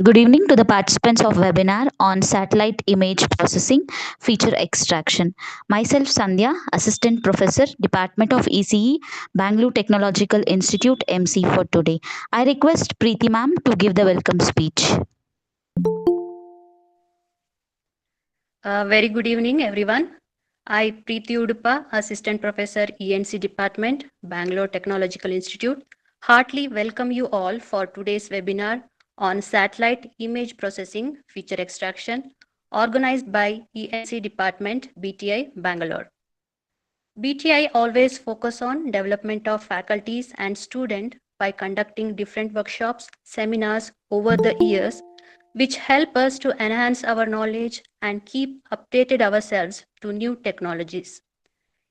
Good evening to the participants of webinar on satellite image processing feature extraction. Myself Sandhya, Assistant Professor, Department of ECE, Bangalore Technological Institute MC for today. I request Preeti ma'am to give the welcome speech. Very good evening, everyone. I, Preeti Udupa, Assistant Professor, ENC Department, Bangalore Technological Institute, heartily welcome you all for today's webinar on satellite image processing feature extraction, organized by ENC Department, BTI, Bangalore. BTI always focus on development of faculties and students by conducting different workshops, seminars over the years, which help us to enhance our knowledge and keep updated ourselves to new technologies.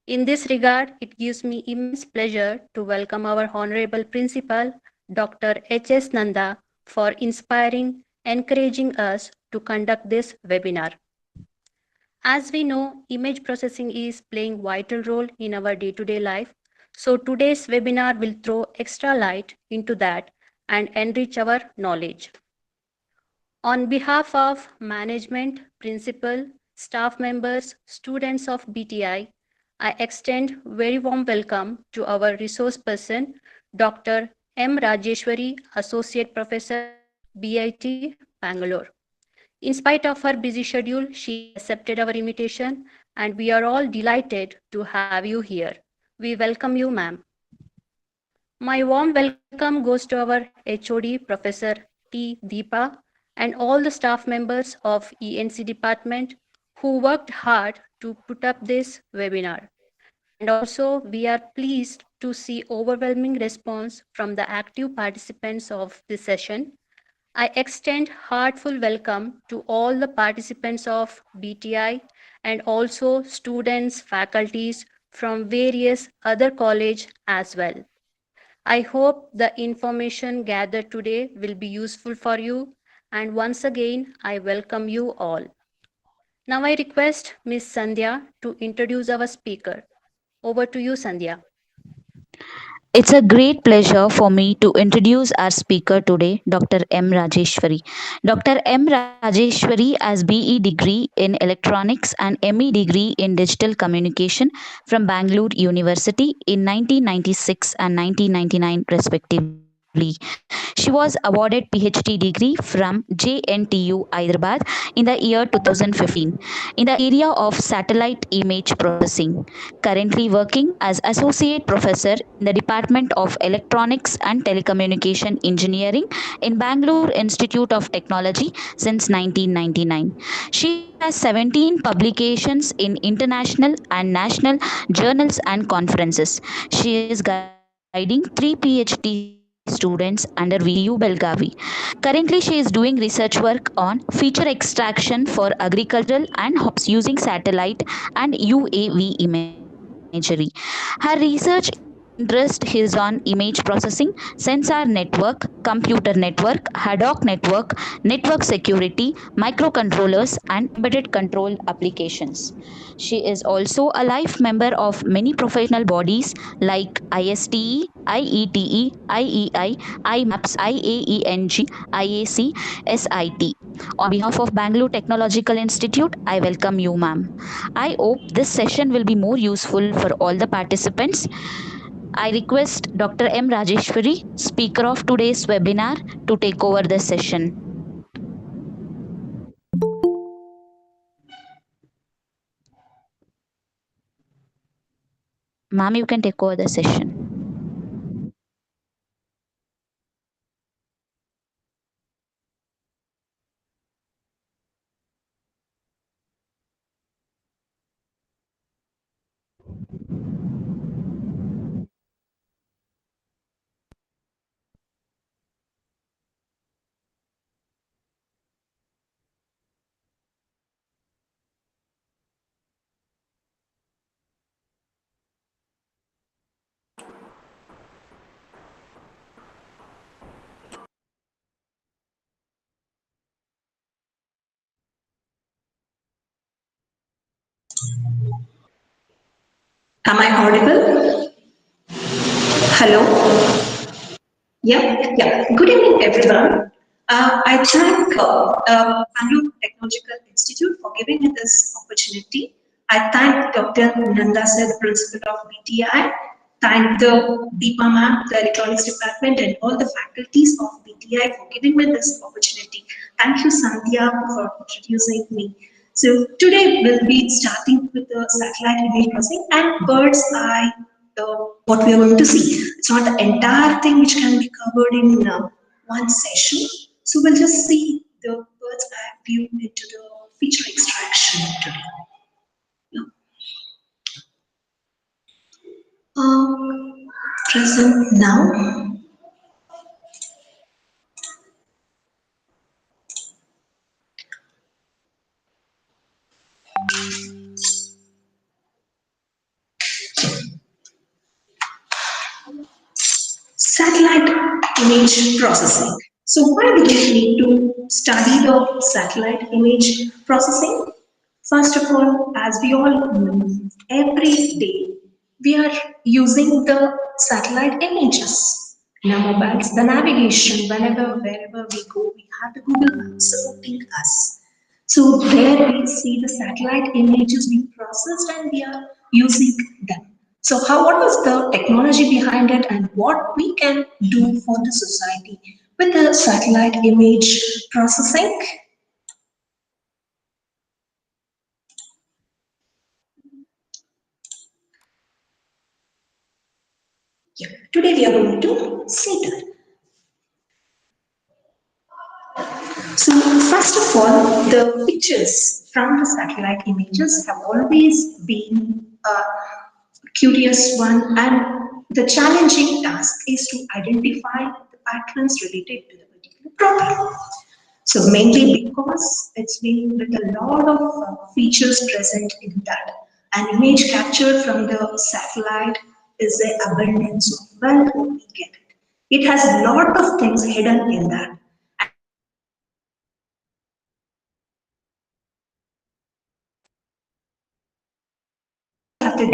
In this regard, it gives me immense pleasure to welcome our Honorable Principal, Dr. H.S. Nanda, for inspiring, encouraging us to conduct this webinar. As we know, image processing is playing vital role in our day-to-day life. So today's webinar will throw extra light into that and enrich our knowledge. On behalf of management, principal, staff members, students of BTI, I extend very warm welcome to our resource person, Dr. M. Rajeswari, Associate Professor, BIT, Bangalore. In spite of her busy schedule, she accepted our invitation, and we are all delighted to have you here. We welcome you, ma'am. My warm welcome goes to our HOD, Professor T. Deepa, and all the staff members of ENC department who worked hard to put up this webinar. And also, we are pleased to see overwhelming response from the active participants of this session. I extend heartful welcome to all the participants of BTI and also students, faculties from various other college as well. I hope the information gathered today will be useful for you, and once again I welcome you all. Now I request Ms. Sandhya to introduce our speaker. Over to you, Sandhya. It's a great pleasure for me to introduce our speaker today, Dr. M. Rajeshwari. Dr. M. Rajeshwari has BE degree in electronics and ME degree in digital communication from Bangalore University in 1996 and 1999 respectively. She was awarded PhD degree from JNTU Hyderabad in the year 2015 in the area of satellite image processing. Currently working as associate professor in the Department of Electronics and Telecommunication Engineering in Bangalore Institute of Technology since 1999. She has 17 publications in international and national journals and conferences. She is guiding 3 PhD students under VTU Belgavi. Currently, she is doing research work on feature extraction for agricultural and homes using satellite and UAV imagery. Her research interest is on image processing, sensor network, computer network, haddock network, network security, microcontrollers, and embedded control applications. She is also a life member of many professional bodies like ISTE, IETE, IEI, IMAPS, IAENG, IAC, SIT. On behalf of Bangalore Technological Institute, I welcome you, ma'am. I hope this session will be more useful for all the participants. I request Dr. M. Rajeshwari, speaker of today's webinar, to take over the session. Ma'am, you can take over the session. Am I audible? Hello? Yeah, yeah. Good evening, everyone. I thank Bangalore Technological Institute for giving me this opportunity. I thank Dr. Nanda, sir, the principal of BTI. Thank the Deepa ma'am, the electronics department, and all the faculties of BTI for giving me this opportunity. Thank you, Sandhya, for introducing me. So today we'll be starting with the satellite image processing and bird's eye, what we are going to see. It's not the entire thing which can be covered in one session. So we'll just see the bird's eye view into the feature extraction today. Yeah. Present now. Satellite image processing. So why do we need to study the satellite image processing? First of all, as we all know, every day we are using the satellite images in our mobiles, the navigation, wherever we go, we have the Google Maps supporting us. So there we see the satellite images being processed and we are using them. So what was the technology behind it and what we can do for the society with the satellite image processing? Yeah. Today we are going to see that. So first of all, the pictures from the satellite images have always been a curious one, and the challenging task is to identify the patterns related to the particular problem. So mainly because it's been with a lot of features present in that. An image captured from the satellite is an abundance of wealth we get it. It has a lot of things hidden in that. And we have to identify the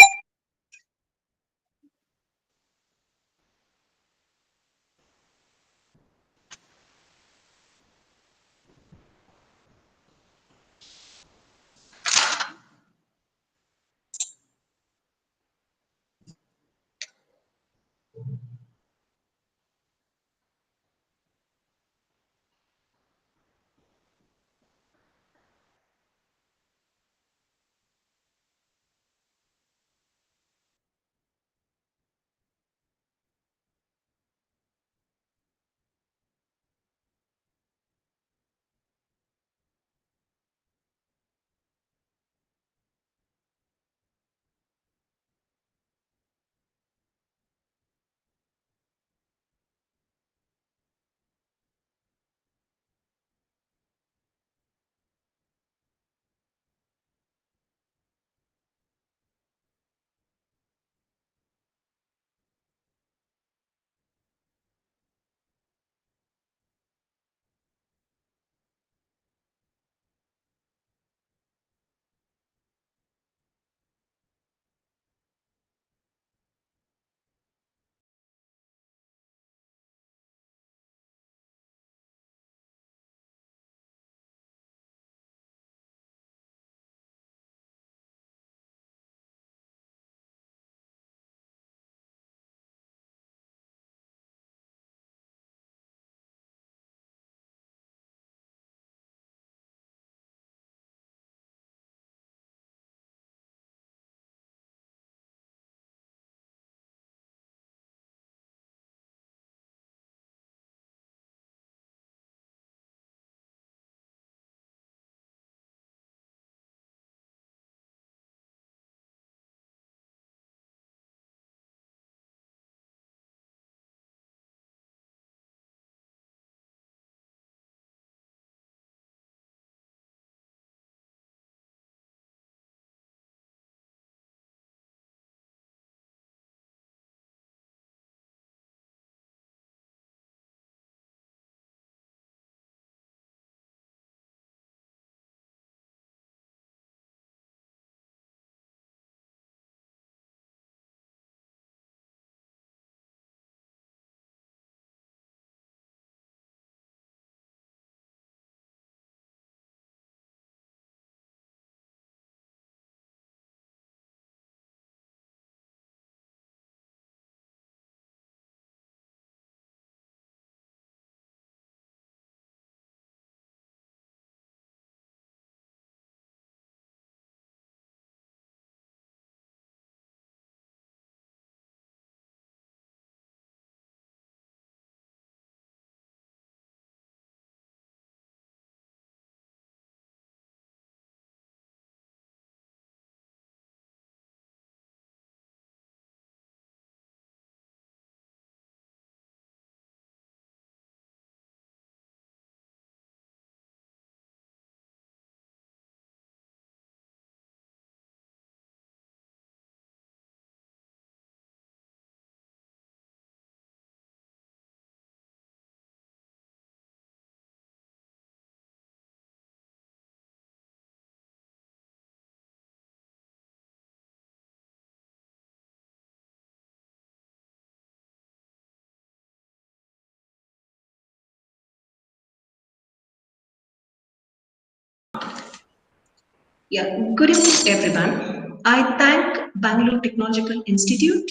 Yeah, good evening, everyone. I thank Bangalore Technological Institute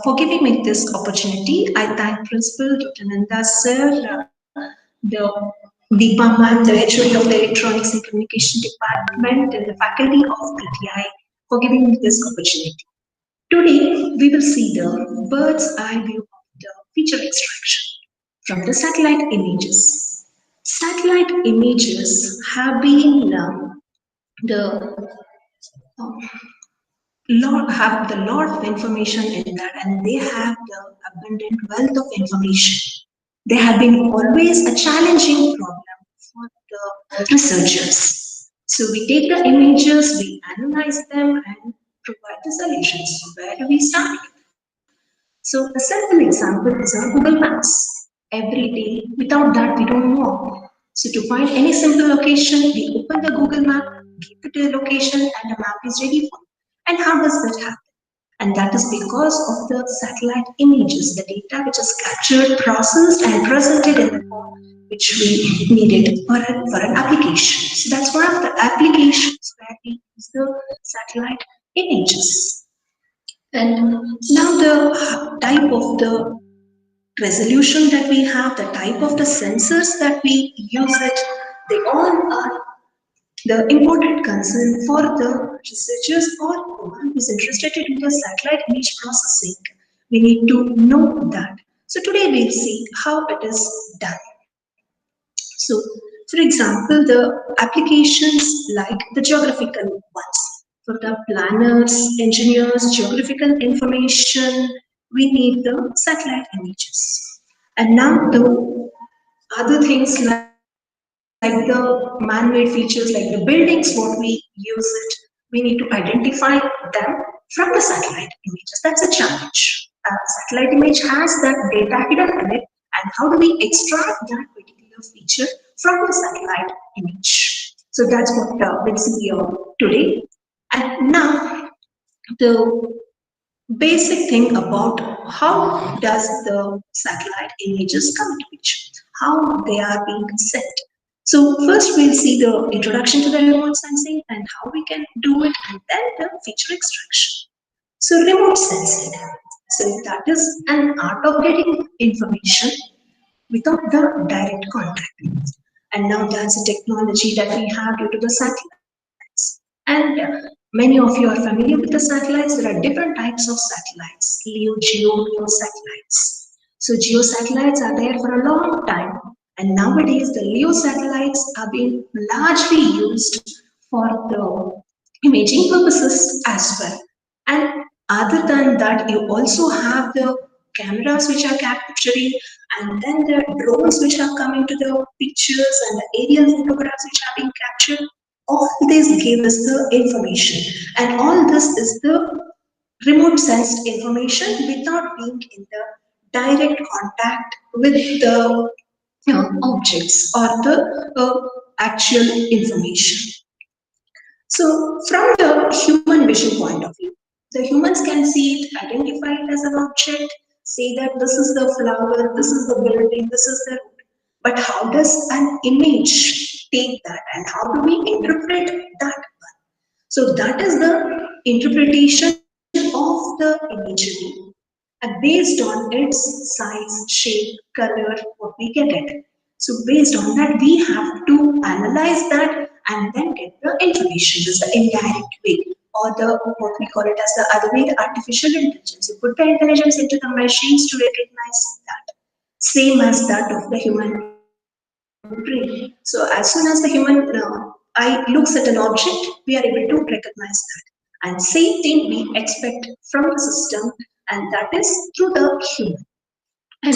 for giving me this opportunity. I thank Principal Dr. Nanda sir, the Deepa ma'am, the HOD of the Electronics and Communication Department, and the faculty of BTI for giving me this opportunity. Today, we will see the bird's eye view of the feature extraction from the satellite images. Satellite images have been the lot of information in that, and they have the abundant wealth of information. They have been always a challenging problem for the researchers. So we take the images, we analyze them, and provide the solutions. So where do we start? So a simple example is our Google Maps. Every day, without that, we don't walk. So to find any simple location, we open the Google Map, give it a location, and the map is ready for. And how does that happen? And that is because of the satellite images, the data which is captured, processed, and presented in the form which we needed for an application. So that's one of the applications where we use the satellite images. And now the type of the resolution that we have, the type of the sensors that we use it, they all are the important concern for the researchers or who is interested in the satellite image processing. We need to know that. So today we'll see how it is done. So, for example, the applications like the geographical ones. For the planners, engineers, geographical information, we need the satellite images. And now the other things like the man-made features, like the buildings, what we use it, we need to identify them from the satellite images. That's a challenge. A satellite image has that data hidden in it, and how do we extract that particular feature from the satellite image? So that's what we'll see today. And now the basic thing about how does the satellite images come into picture, how they are being sent. So first we'll see the introduction to the remote sensing and how we can do it, and then the feature extraction. So remote sensing. So that is an art of getting information without the direct contact. And now that's a technology that we have due to the satellites. And many of you are familiar with the satellites. There are different types of satellites, LEO, GEO satellites. So GEO satellites are there for a long time. And nowadays the LEO satellites are being largely used for the imaging purposes as well. And other than that, you also have the cameras which are capturing, and then the drones which are coming to the pictures, and the aerial photographs which are being captured. All this gave us the information, and all this is the remote sensed information without being in the direct contact with the objects or the actual information. So, from the human vision point of view, the humans can see it, identify it as an object, say that this is the flower, this is the building, this is the road. But how does an image take that, and how do we interpret that one? So, that is the interpretation of the imagery, and based on its size, shape, color, what we get it. So based on that, we have to analyze that and then get the information. This is the indirect way, or the what we call it as the other way, the artificial intelligence. You put the intelligence into the machines to recognize that, same as that of the human brain. So as soon as the human eye looks at an object, we are able to recognize that. And same thing we expect from the system, and that is through the human. And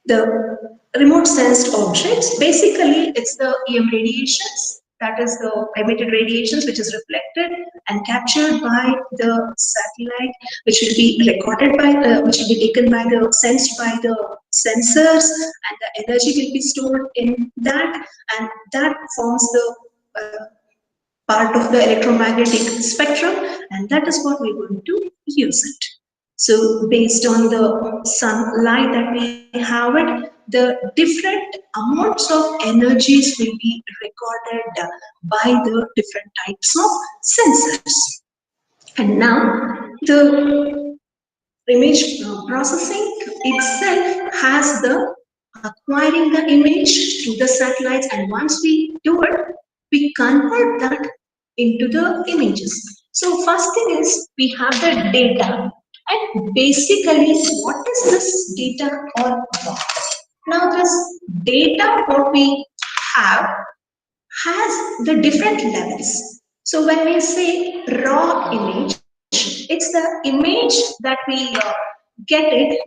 the remote sensed objects, basically it's the EM radiations, that is the emitted radiations which is reflected and captured by the satellite, which will be recorded by the, which will be taken by the, sensed by the sensors, and the energy will be stored in that, and that forms the part of the electromagnetic spectrum, and that is what we're going to use it. So based on the sunlight that we have it, the different amounts of energies will be recorded by the different types of sensors. And now the image processing itself has the acquiring the image through the satellites, and once we do it, we convert that into the images. So first thing is we have the data, and basically what is this data all about? Now this data what we have has the different levels. So when we say raw image, it's the image that we get it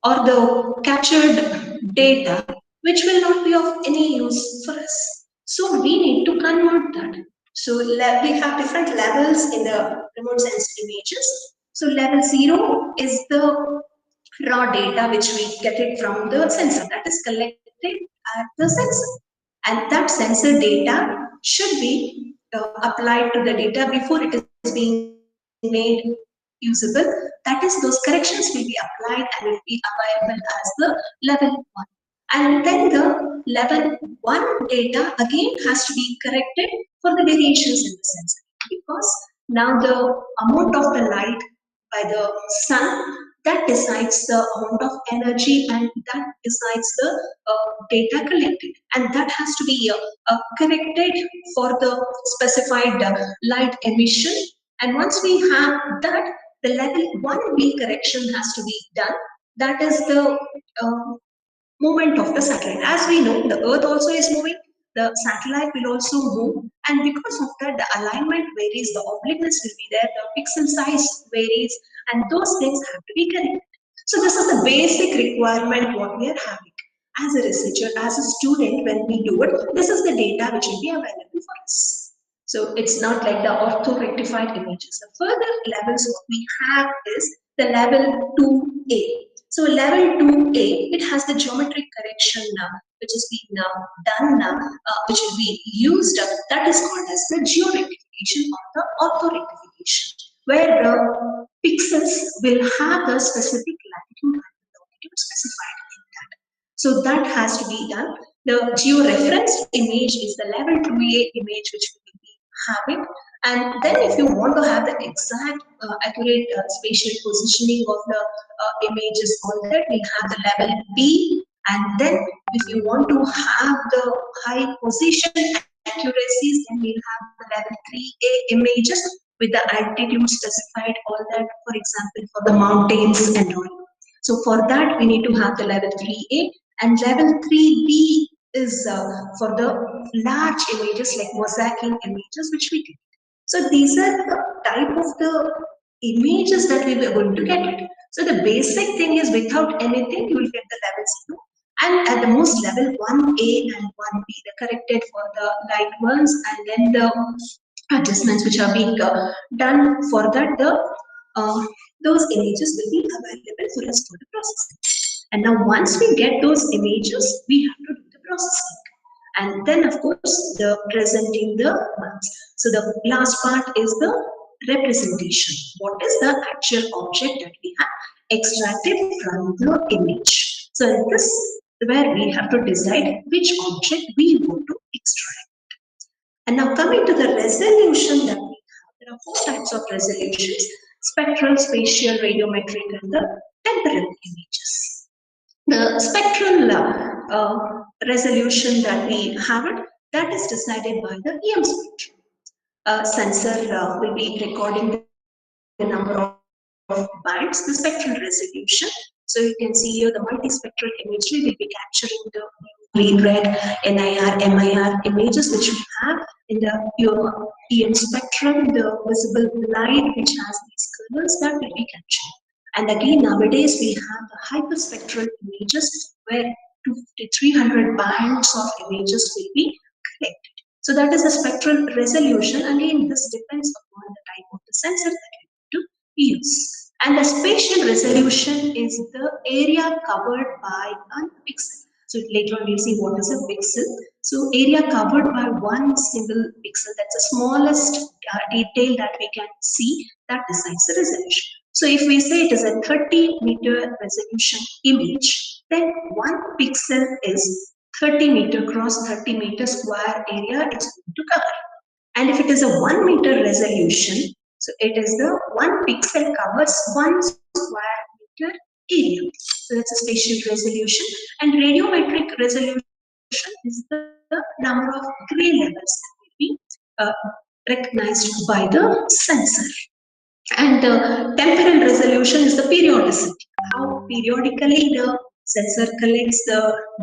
or the captured data which will not be of any use for us. So we need to convert that. So we have different levels in the remote sensed images. So level 0 is the raw data which we get it from the sensor, that is collected at the sensor, and that sensor data should be applied to the data before it is being made usable. That is, those corrections will be applied and will be available as the level 1. And then the level 1 data again has to be corrected for the variations in the sensor, because now the amount of the light by the sun, that decides the amount of energy, and that decides the data collected, and that has to be corrected for the specified light emission. And once we have that, the level 1B correction has to be done. That is the movement of the satellite. As we know, the earth also is moving, the satellite will also move, and because of that the alignment varies, the obliqueness will be there, the pixel size varies, and those things have to be corrected. So this is the basic requirement what we are having. As a researcher, as a student, when we do it, this is the data which will be available for us. So it's not like the ortho rectified images. The further levels what we have is the level 2A. So level 2A, it has the geometric correction which is being done, which will be used, that is called as the geo-rectification or the ortho-rectification, where the pixels will have the specific latitude and longitude specified in that. So that has to be done. The geo-referenced image is the level 2A image which we will be having. And then if you want to have the exact accurate spatial positioning of the images on that, we have the level B. And then if you want to have the high position accuracies, then we'll have the level 3A images with the altitude specified, all that, for example, for the mountains and all. So for that, we need to have the level 3A, and level 3B is for the large images like mosaicing images which we get. So these are the type of the images that we were going to get it. So the basic thing is, without anything, you will get the level 0. And at the most, level 1A and 1B, the corrected for the light ones, and then the adjustments which are being done for that, the those images will be available for us for the processing. And now once we get those images, we have to do the processing. And then of course the presenting the marks. So the last part is the representation. What is the actual object that we have extracted from the image? So in this, where we have to decide which object we want to extract. And now coming to the resolution that we have, there are 4 types of resolutions: spectral, spatial, radiometric, and the temporal images. The spectral resolution that we have it, that is decided by the EM spectrum. Sensor will be recording the number of bytes, the spectral resolution. So you can see here the multispectral imagery will be capturing the blue, green, red, NIR, MIR images which we have in the EM spectrum, the visible light which has these colors, that will be captured. And again, nowadays we have the hyperspectral images where 250 to 300 bands of images will be collected. So that is the spectral resolution. Again, this depends upon the type of the sensor that you want to use. And the spatial resolution is the area covered by a pixel. So later on we'll see what is a pixel. So area covered by one single pixel, that's the smallest detail that we can see, that decides the resolution. So if we say it is a 30-meter resolution image, then one pixel is 30 meter cross 30 meter square area it's going to cover. And if it is a 1 meter resolution, so it is the one pixel covers 1 square meter area. So that's a spatial resolution. And radiometric resolution is the number of gray levels that will be uh, recognized by the sensor. And the temporal resolution is the periodicity, how periodically the sensor collects the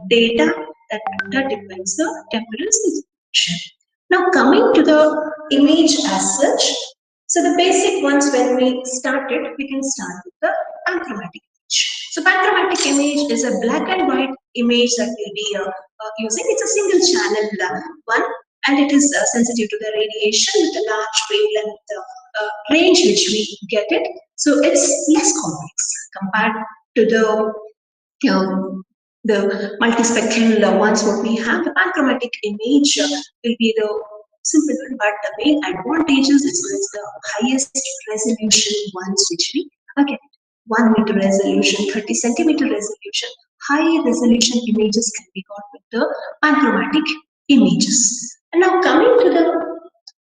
data that depends the temporal resolution. Now coming to the image as such, so the basic ones when we started, we can start with the panchromatic image. So panchromatic image is a black and white image that we'll be using. It's a single channel one, and it is sensitive to the radiation with a large wavelength range which we get it. So it's less complex compared to the multispectral ones what we have. The panchromatic image will be the simple one, but the main advantage is it's the highest resolution ones which we get. 1 meter resolution, 30 centimeter resolution, high resolution images can be got with the panchromatic images. And now coming to the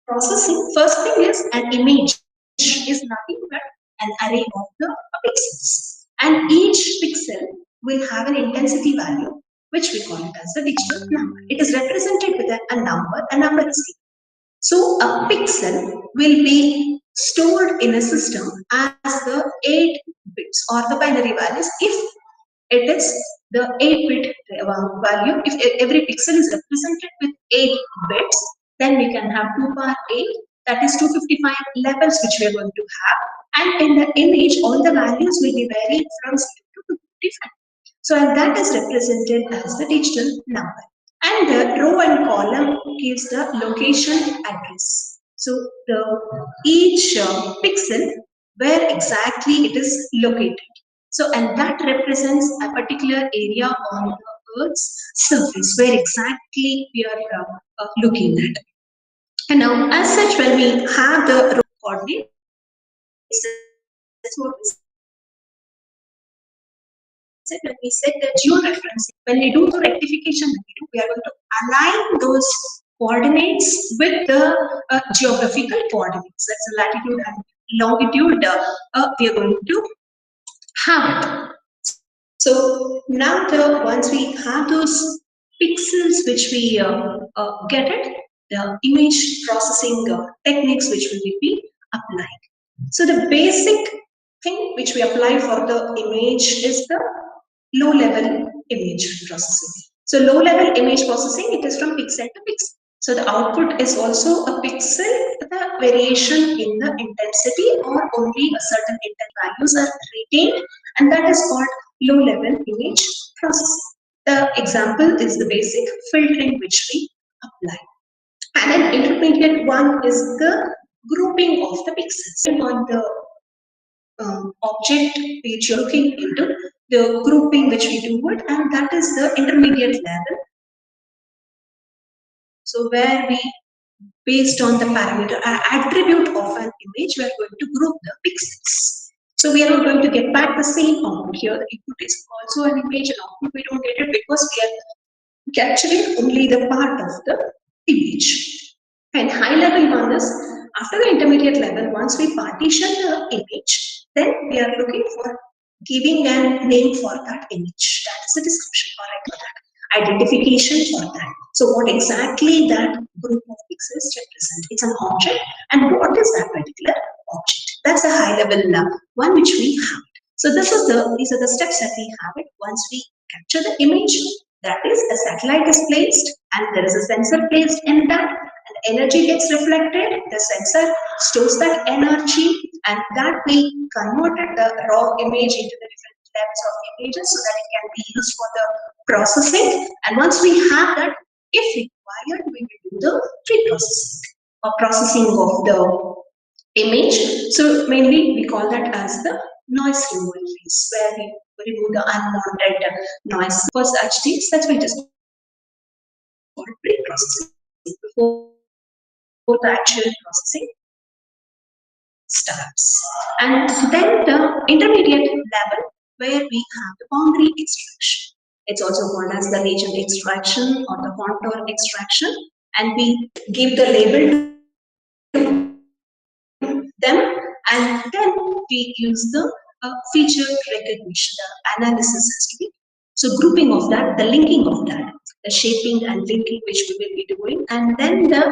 processing, first thing is an image is nothing but an array of the pixels. And each pixel will have an intensity value, which we call it as a digital number. It is represented with a number. A number is given. So a pixel will be stored in a system as the 8 bits or the binary values. If it is the 8-bit value, if every pixel is represented with 8 bits, then we can have 2 power 8, that is 255 levels which we are going to have. And in the image, all the values will be varied from 0 to 255. So that is represented as the digital number. And the row and column gives the location address. So each pixel where exactly it is located. So and that represents a particular area on the Earth's surface where exactly we are looking at. And now as such when we have the row coordinates, that's what we said when we said the georeferencing. When we do the rectification, we are going to align those coordinates with the geographical coordinates. That's the latitude and longitude we are going to have it. So now once we have those pixels which we get it, the image processing techniques which will be applied. So the basic thing which we apply for the image is the low level image processing. So low level image processing, it is from pixel to pixel. So the output is also a pixel, the variation in the intensity or only a certain intent values are retained, and that is called low level image processing. The example is the basic filtering which we apply. And an intermediate one is the grouping of the pixels. On the object which you're looking into, the grouping which we do it, and that is the intermediate level. So where we, based on the parameter attribute of an image, we are going to group the pixels. So we are not going to get back the same output here. The input is also an image, and output we don't get it because we are capturing only the part of the image. And high level one is after the intermediate level, once we partition the image, then we are looking for giving a name for that image. That is a description for that. Identification for that. So what exactly that group of pixels represent? It's an object, and what is that particular object? That's a high level one which we have. So these are the steps that we have it. Once we capture the image, that is a satellite is placed and there is a sensor placed in that, and energy gets reflected. The sensor stores that energy, and that we converted the raw image into the different types of images so that it can be used for the processing. And once we have that, if required, we will do the pre-processing or processing of the image. So mainly we call that as the noise removal phase, where we remove the unwanted noise. For such things, that's why it is called pre-processing. Before the actual processing, steps. And then the intermediate level where we have the boundary extraction. It's also called as the legend extraction or the contour extraction, and we give the label to them, and then we use the feature recognition. The analysis has to be so grouping of that, the linking of that, the shaping and linking which we will be doing, and then the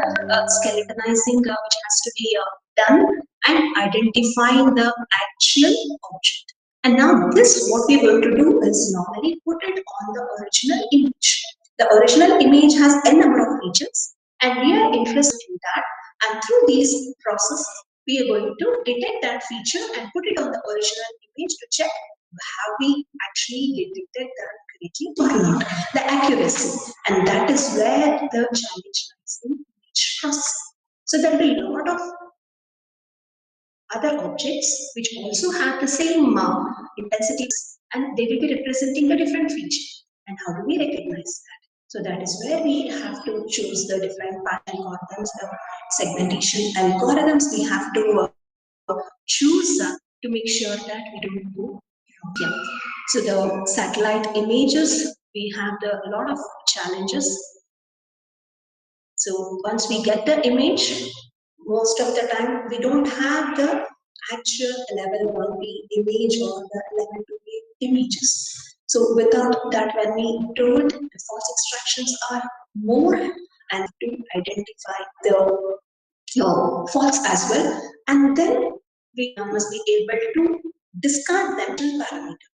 skeletonizing which has to be done, and identifying the actual object. And now this, what we're going to do is normally put it on the original image. The original image has n number of features, and we are interested in that. And through these process, we are going to detect that feature and put it on the original image to check have we actually detected that correctly or not, the accuracy. And that is where the challenge lies in image processing. So there will be a lot of other objects which also have the same intensities, and they will be representing the different feature. And how do we recognize that? So that is where we have to choose the different pattern algorithms, the segmentation algorithms we have to choose to make sure that we don't go wrong here. So the satellite images, we have a lot of challenges. So once we get the image, most of the time we don't have the actual level 1B image or the level 2B images. So without that, when we do it, the false extractions are more, and to identify the false as well. And then we must be able to discard them to parameter.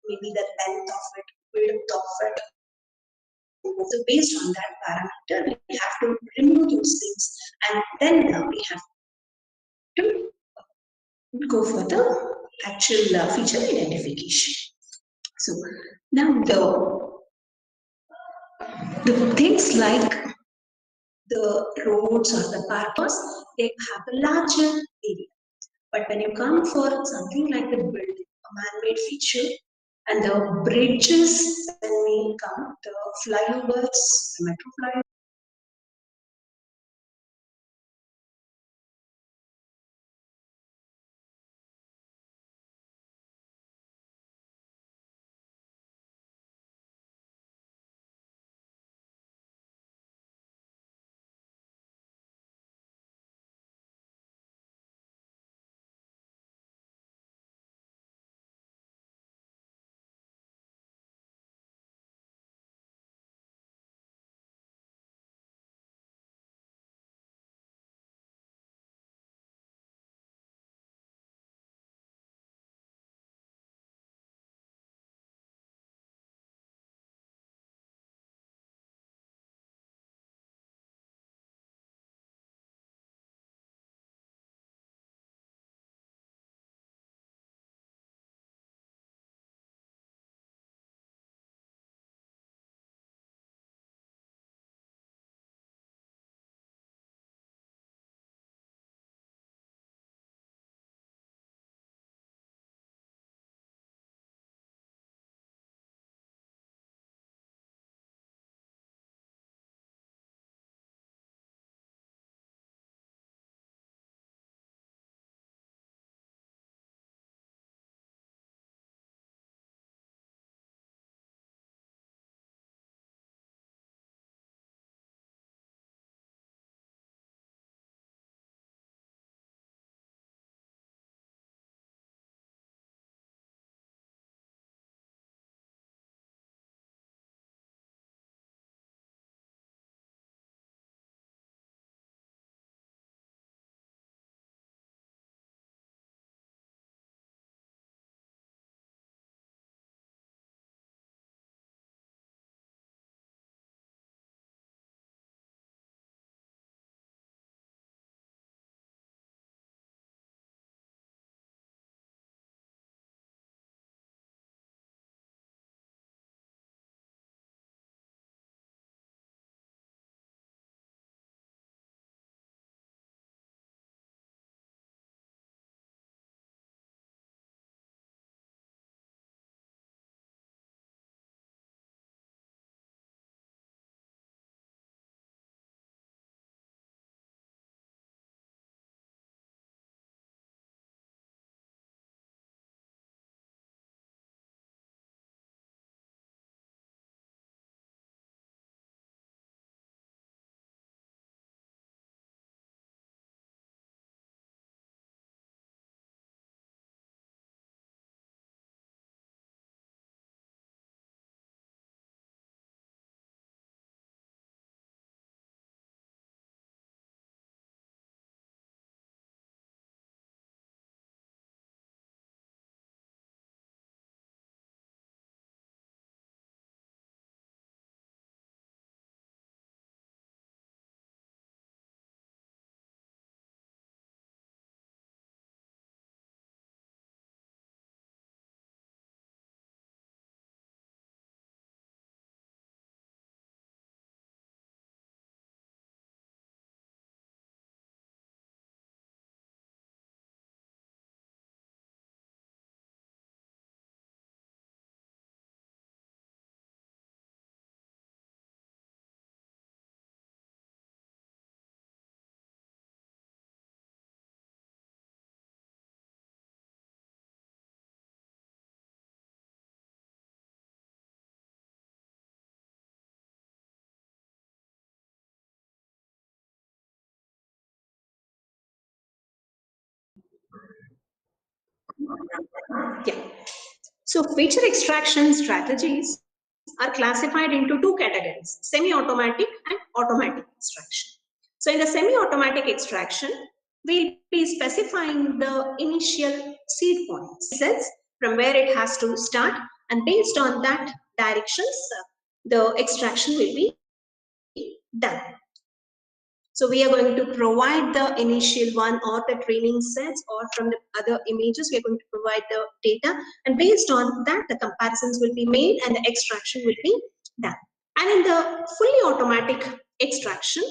Maybe the length of it, width of it. So based on that parameter, we have to remove those things, and then we have to go for the actual feature identification. So now the things like the roads or the parkers, they have a larger area. But when you come for something like the building, a man-made feature, and the bridges, when we come, the flyovers, the metro flyovers, Yeah. So feature extraction strategies are classified into two categories, semi-automatic and automatic extraction. So in the semi-automatic extraction, we'll be specifying the initial seed points, cells from where it has to start, and based on that directions, the extraction will be done. So we are going to provide the initial one or the training sets, or from the other images, we are going to provide the data, and based on that, the comparisons will be made and the extraction will be done. And in the fully automatic extraction,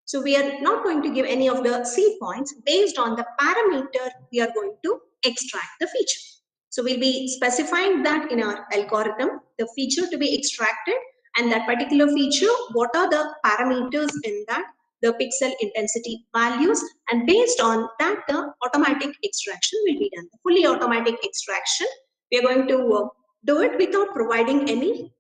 so we are not going to give any of the seed points. Based on the parameter, we are going to extract the feature. So we'll be specifying that in our algorithm, the feature to be extracted, and that particular feature, what are the parameters in that, the pixel intensity values, and based on that, the automatic extraction will be done. The fully automatic extraction, we are going to do it without providing any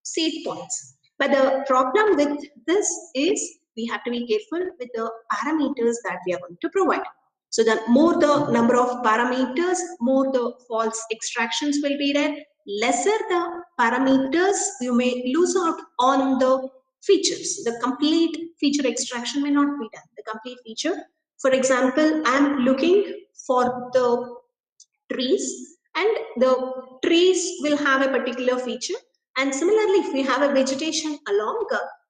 seed points. But the problem with this is we have to be careful with the parameters that we are going to provide. So the more the number of parameters, more the false extractions will be there. Lesser the parameters, you may lose out on the features. The complete feature extraction may not be done. The complete feature, for example, I'm looking for the trees, and the trees will have a particular feature, and similarly if we have a vegetation along,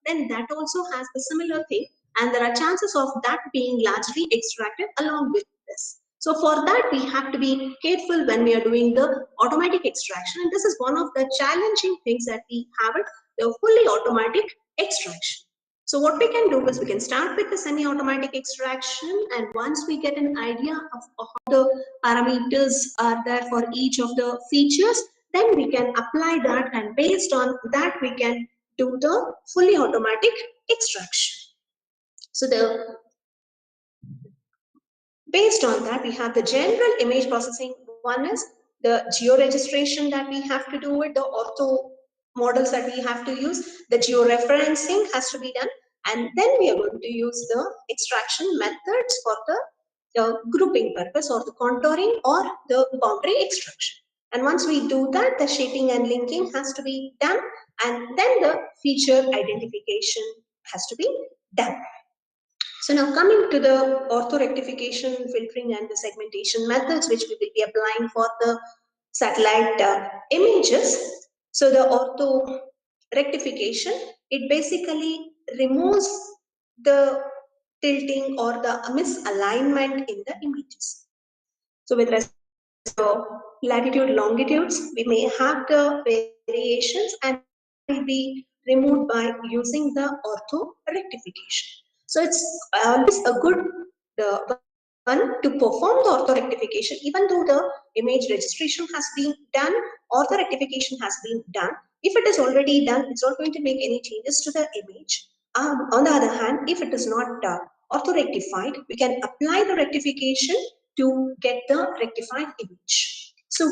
then that also has the similar thing, and there are chances of that being largely extracted along with this. So for that we have to be careful when we are doing the automatic extraction, and this is one of the challenging things that we have it, the fully automatic extraction. So what we can do is we can start with the semi-automatic extraction, and once we get an idea of how the parameters are there for each of the features, then we can apply that, and based on that we can do the fully automatic extraction. So the based on that, we have the general image processing. One is the geo-registration that we have to do with the ortho models that we have to use. The geo-referencing has to be done, and then we are going to use the extraction methods for the grouping purpose, or the contouring, or the boundary extraction. And once we do that, the shaping and linking has to be done, and then the feature identification has to be done. So now coming to the ortho-rectification, filtering, and the segmentation methods which we will be applying for the satellite images. So the ortho-rectification, it basically removes the tilting or the misalignment in the images. So with respect to latitude, longitudes, we may have the variations, and that will be removed by using the ortho-rectification. So it's always a good one to perform the ortho-rectification, even though the image registration has been done, ortho-rectification has been done. If it is already done, it's not going to make any changes to the image. On the other hand, if it is not ortho-rectified, we can apply the rectification to get the rectified image. So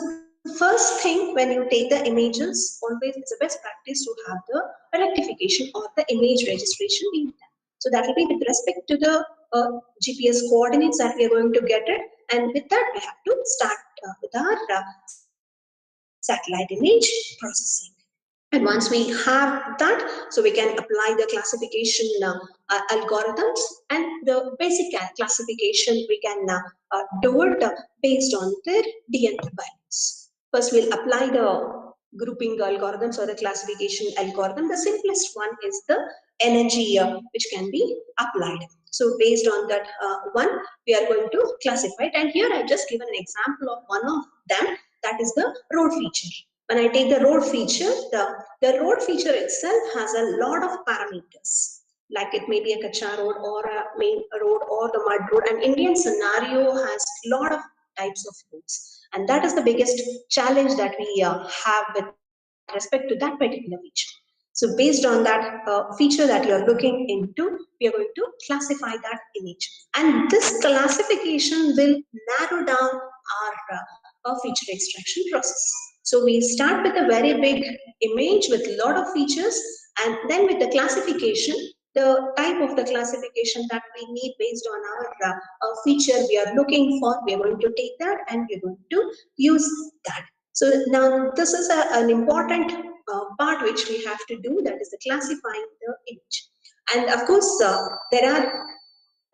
first thing, when you take the images, always it's a best practice to have the rectification or the image registration being done. So that will be with respect to the GPS coordinates that we are going to get it, and with that we have to start with our satellite image processing. And once we have that, so we can apply the classification algorithms, and the basic classification we can do it based on their DNT values. First, we'll apply the grouping algorithms or the classification algorithm. The simplest one is the energy which can be applied. So based on that one, we are going to classify it. And here I've just given an example of one of them, that is the road feature. When I take the road feature, the road feature itself has a lot of parameters. Like it may be a kacha road or a main road or the mud road. An Indian scenario has a lot of types of roads. And that is the biggest challenge that we have with respect to that particular feature. So based on that feature that you are looking into, we are going to classify that image. And this classification will narrow down our feature extraction process. So we start with a very big image with a lot of features, and then with the classification, the type of the classification that we need based on our feature we are looking for. We are going to take that and we are going to use that. So now this is an important part which we have to do, that is the classifying the image. And of course, there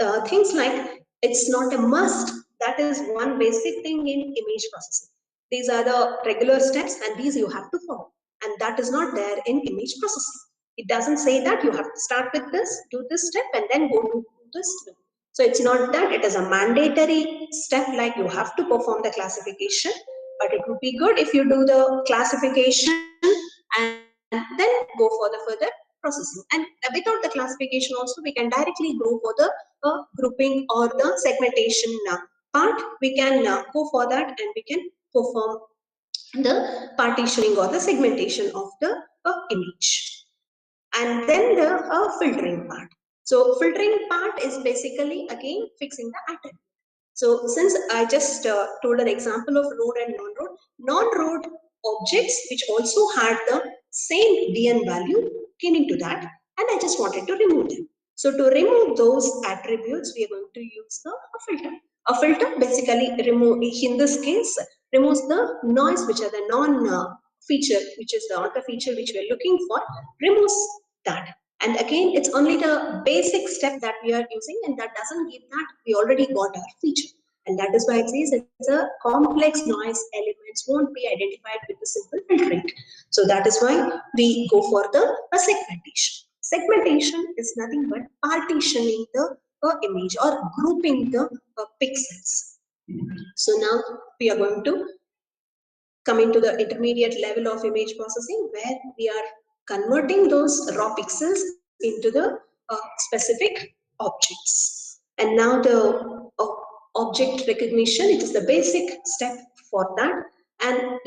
are things like it's not a must. That is one basic thing in image processing. These are the regular steps and these you have to follow. And that is not there in image processing. It doesn't say that you have to start with this, do this step and then go to this. So it's not that, it is a mandatory step, like you have to perform the classification. But it would be good if you do the classification and then go for the further processing. And without the classification also, we can directly go for the grouping or the segmentation part. We can go for that and we can perform the partitioning or the segmentation of the image. And then the filtering part. So filtering part is basically again fixing the attribute. So since I just told an example of road and non-road, non-road objects which also had the same DN value came into that, and I just wanted to remove them. So to remove those attributes, we are going to use the filter. A filter basically in this case, removes the noise which are the non-feature, which is not the feature which we are looking for, removes that. And again, it's only the basic step that we are using, and that doesn't give that we already got our feature. And that is why it says it's a complex noise elements won't be identified with the simple filtering. So that is why we go for the segmentation. Segmentation is nothing but partitioning the image or grouping the pixels. So now we are going to coming to the intermediate level of image processing, where we are converting those raw pixels into the specific objects. And now the object recognition, it is the basic step for that, and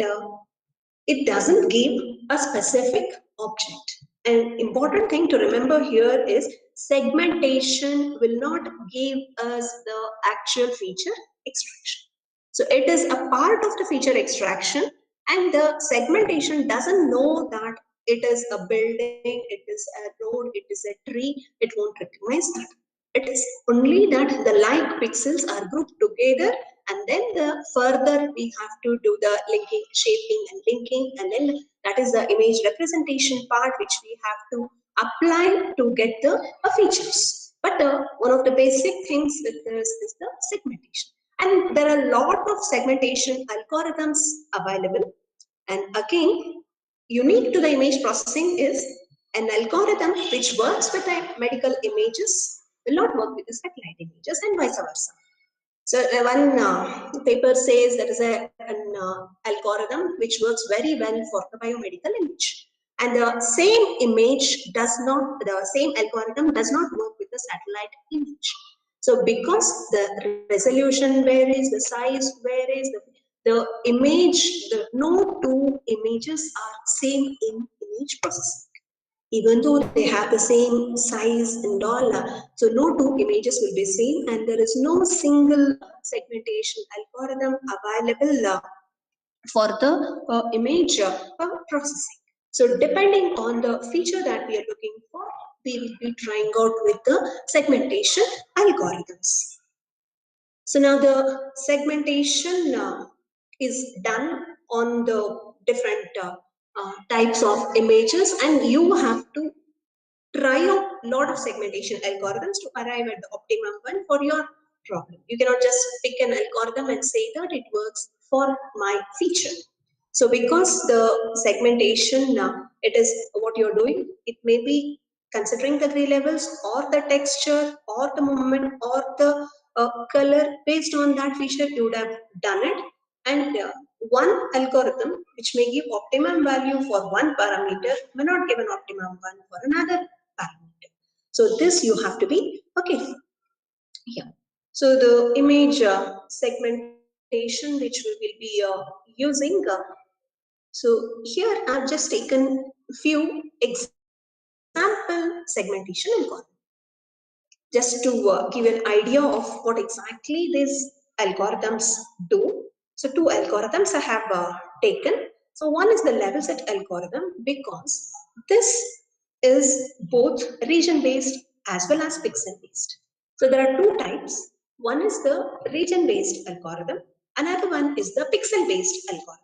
it doesn't give a specific object. An important thing to remember here is segmentation will not give us the actual feature extraction. So it is a part of the feature extraction, and the segmentation doesn't know that it is a building, it is a road, it is a tree. It won't recognize that. It is only that the like pixels are grouped together, and then the further we have to do the linking, shaping and linking, and then that is the image representation part which we have to apply to get the features. But one of the basic things with this is the segmentation. And there are a lot of segmentation algorithms available. And again, unique to the image processing is an algorithm which works with the medical images will not work with the satellite images and vice versa. So one paper says there is an algorithm which works very well for the biomedical image. And the same image does not, the same algorithm does not work with the satellite image. So because the resolution varies, the size varies, the image, no two images are same in image processing. Even though they have the same size and all, so no two images will be same, and there is no single segmentation algorithm available for the image processing. So depending on the feature that we are looking for, we will be trying out with the segmentation algorithms. So now the segmentation is done on the different types of images, and you have to try out a lot of segmentation algorithms to arrive at the optimum one for your problem. You cannot just pick an algorithm and say that it works for my feature. So because the segmentation, it is what you're doing, it may be considering the gray levels or the texture or the movement or the color. Based on that feature, you would have done it. And one algorithm which may give optimum value for one parameter may not give an optimum one for another parameter. So this you have to be okay for. Yeah. So the image segmentation which we will be using. So here I've just taken few example segmentation algorithms just to give an idea of what exactly these algorithms do. So two algorithms I have taken. So one is the level set algorithm, because this is both region-based as well as pixel-based. So there are two types. One is the region-based algorithm, another one is the pixel-based algorithm.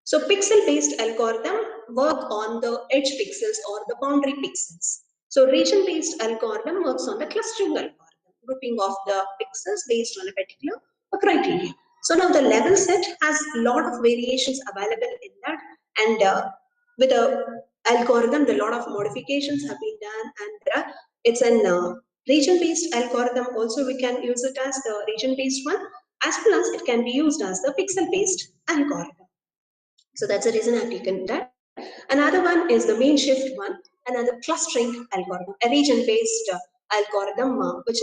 So pixel-based algorithm work on the edge pixels or the boundary pixels. So region-based algorithm works on the clustering algorithm, grouping of the pixels based on a particular criteria. So now the level set has a lot of variations available in that, and with a algorithm, a lot of modifications have been done, and it's an region-based algorithm. Also, we can use it as the region-based one, as well as it can be used as the pixel-based algorithm. So that's the reason I've taken that. Another one is the main shift one, another clustering algorithm, a region-based algorithm which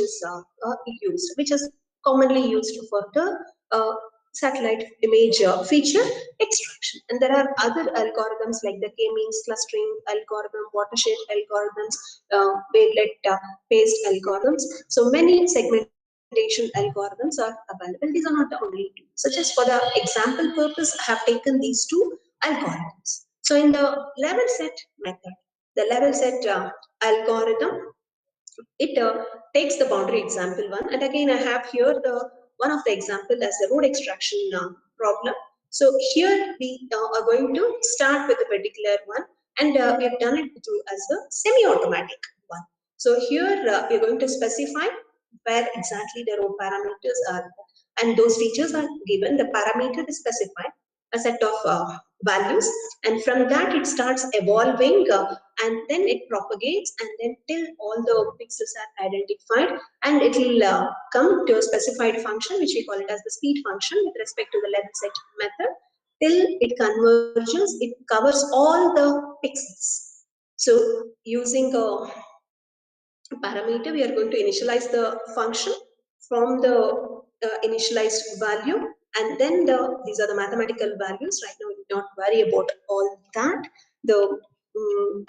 is commonly used for the uh, satellite image feature extraction. And there are other algorithms like the k-means clustering algorithm, watershed algorithms, wavelet-based algorithms. So many segmentation algorithms are available. These are not the only two. So just for the example purpose, I have taken these two algorithms. So in the level set method, the level set algorithm, it takes the boundary example one, and again I have here the one of the example as the road extraction problem. So here we are going to start with a particular one, and we have done it through as a semi-automatic one. So here we're going to specify where exactly the road parameters are, and those features are given. The parameter is specified, a set of values, and from that it starts evolving, and then it propagates, and then till all the pixels are identified, and it will come to a specified function which we call it as the speed function with respect to the level set method. Till it converges, it covers all the pixels. So using a parameter, we are going to initialize the function from the initialized value, and then these are the mathematical values. Right now we do not worry about all that. The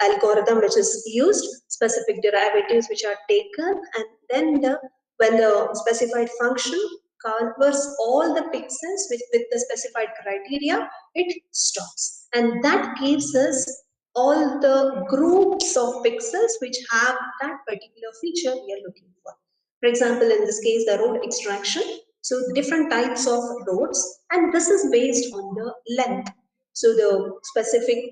algorithm which is used, specific derivatives which are taken, and then when the specified function covers all the pixels with the specified criteria, it stops, and that gives us all the groups of pixels which have that particular feature we are looking for. For example, in this case, the road extraction. So different types of roads, and this is based on the length. So the specific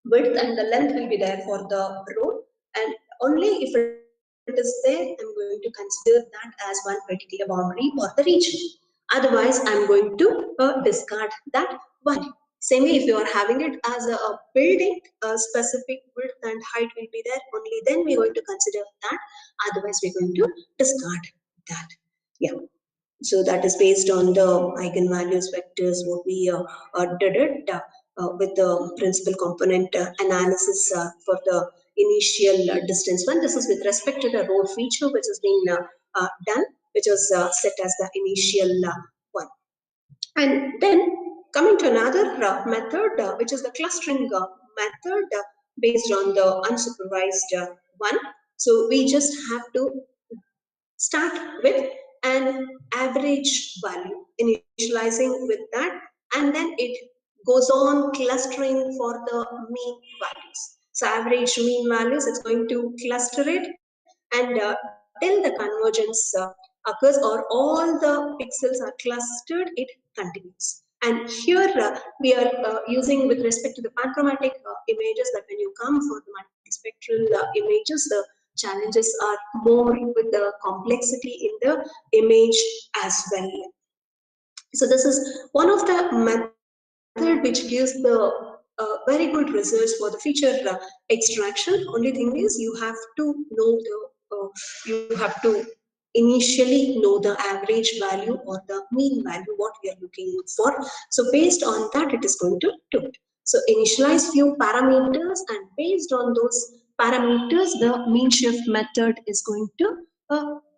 width and the length will be there for the road, and only if it is there, I'm going to consider that as one particular boundary or the region. Otherwise, I'm going to discard that value. Same way, if you are having it as a building, a specific width and height will be there, only then we're going to consider that. Otherwise, we're going to discard that. Yeah. So that is based on the eigenvalues vectors, what we did it with the principal component analysis for the initial distance one. This is with respect to the road feature which has been done, which was set as the initial one. And then coming to another method, which is the clustering method based on the unsupervised one. So we just have to start with an average value, initializing with that, and then it goes on clustering for the mean values. So average mean values, it's going to cluster it, and till the convergence occurs or all the pixels are clustered, it continues. And here we are using with respect to the panchromatic images, that when you come for the multispectral images, the challenges are more with the complexity in the image as well. So this is one of the method which gives the very good results for the feature extraction. Only thing is you have to know you have to initially know the average value or the mean value what we are looking for. So based on that, it is going to do it. So initialize few parameters, and based on those parameters, the mean shift method is going to work.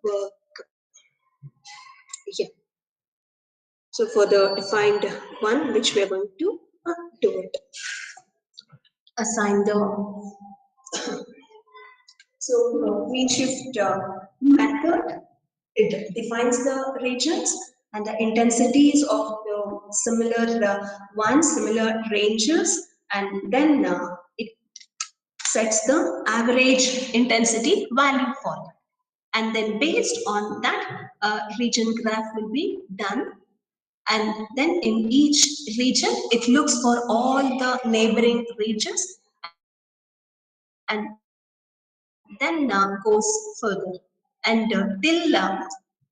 Yeah. So for the defined one, which we are going to do it, assign the mean shift method. It defines the regions and the intensities of the similar ones, similar ranges, and then it sets the average intensity value for that. And then based on that, region graph will be done. And then in each region, it looks for all the neighboring regions and then goes further. And till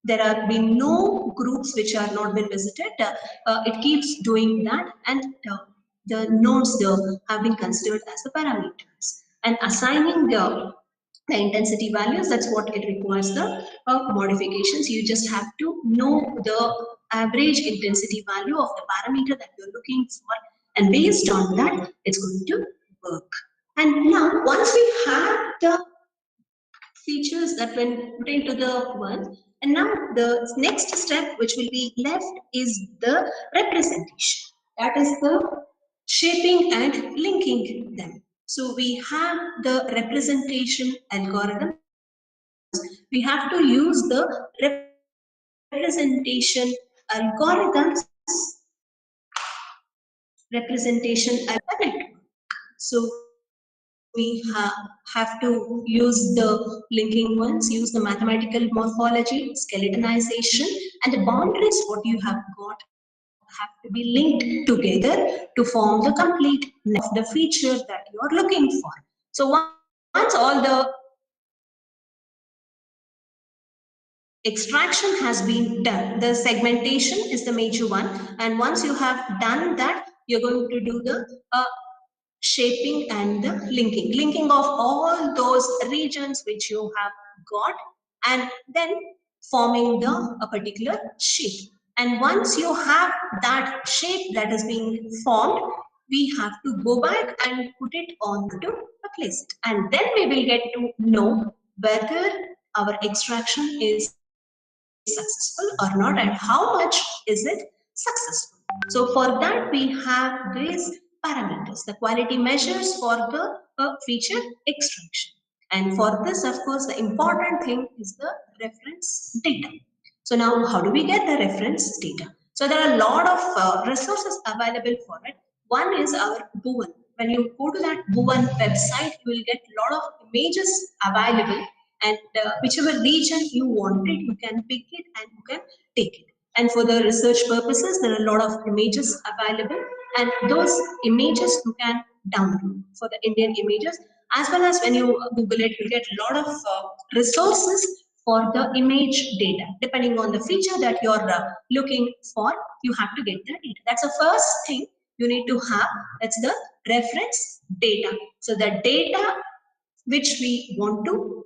there have been no groups which are not been visited, it keeps doing that, and the nodes have been considered as the parameters. And assigning the intensity values, that's what it requires the modifications. You just have to know the average intensity value of the parameter that you're looking for, and based on that it's going to work. And now once we have the features that when put into the one, and now the next step which will be left is the representation, that is the shaping and linking them. So we have the representation algorithms. We have to use the representation algorithms, representation algorithm. So we have to use the linking ones, use the mathematical morphology, skeletonization, and the boundaries what you have got have to be linked together to form the complete net of the feature that you are looking for. So once all the extraction has been done, the segmentation is the major one, and once you have done that, you're going to do the shaping and the linking of all those regions which you have got, and then forming the a particular shape. And once you have that shape that is being formed, we have to go back and put it onto a place, and then we will get to know whether our extraction is successful or not, and how much is it successful. So for that we have these parameters, the quality measures for the feature extraction. And for this, of course, the important thing is the reference data. So now how do we get the reference data? So there are a lot of resources available for it. One is our Bhuvan. When you go to that Bhuvan website, you will get a lot of images available, and whichever region you want it, you can pick it and you can take it. And for the research purposes, there are a lot of images available, and those images you can download for the Indian images, as well as when you Google it, you get a lot of resources for the image data. Depending on the feature that you're looking for, you have to get the data. That's the first thing you need to have. That's the reference data. So the data which we want to,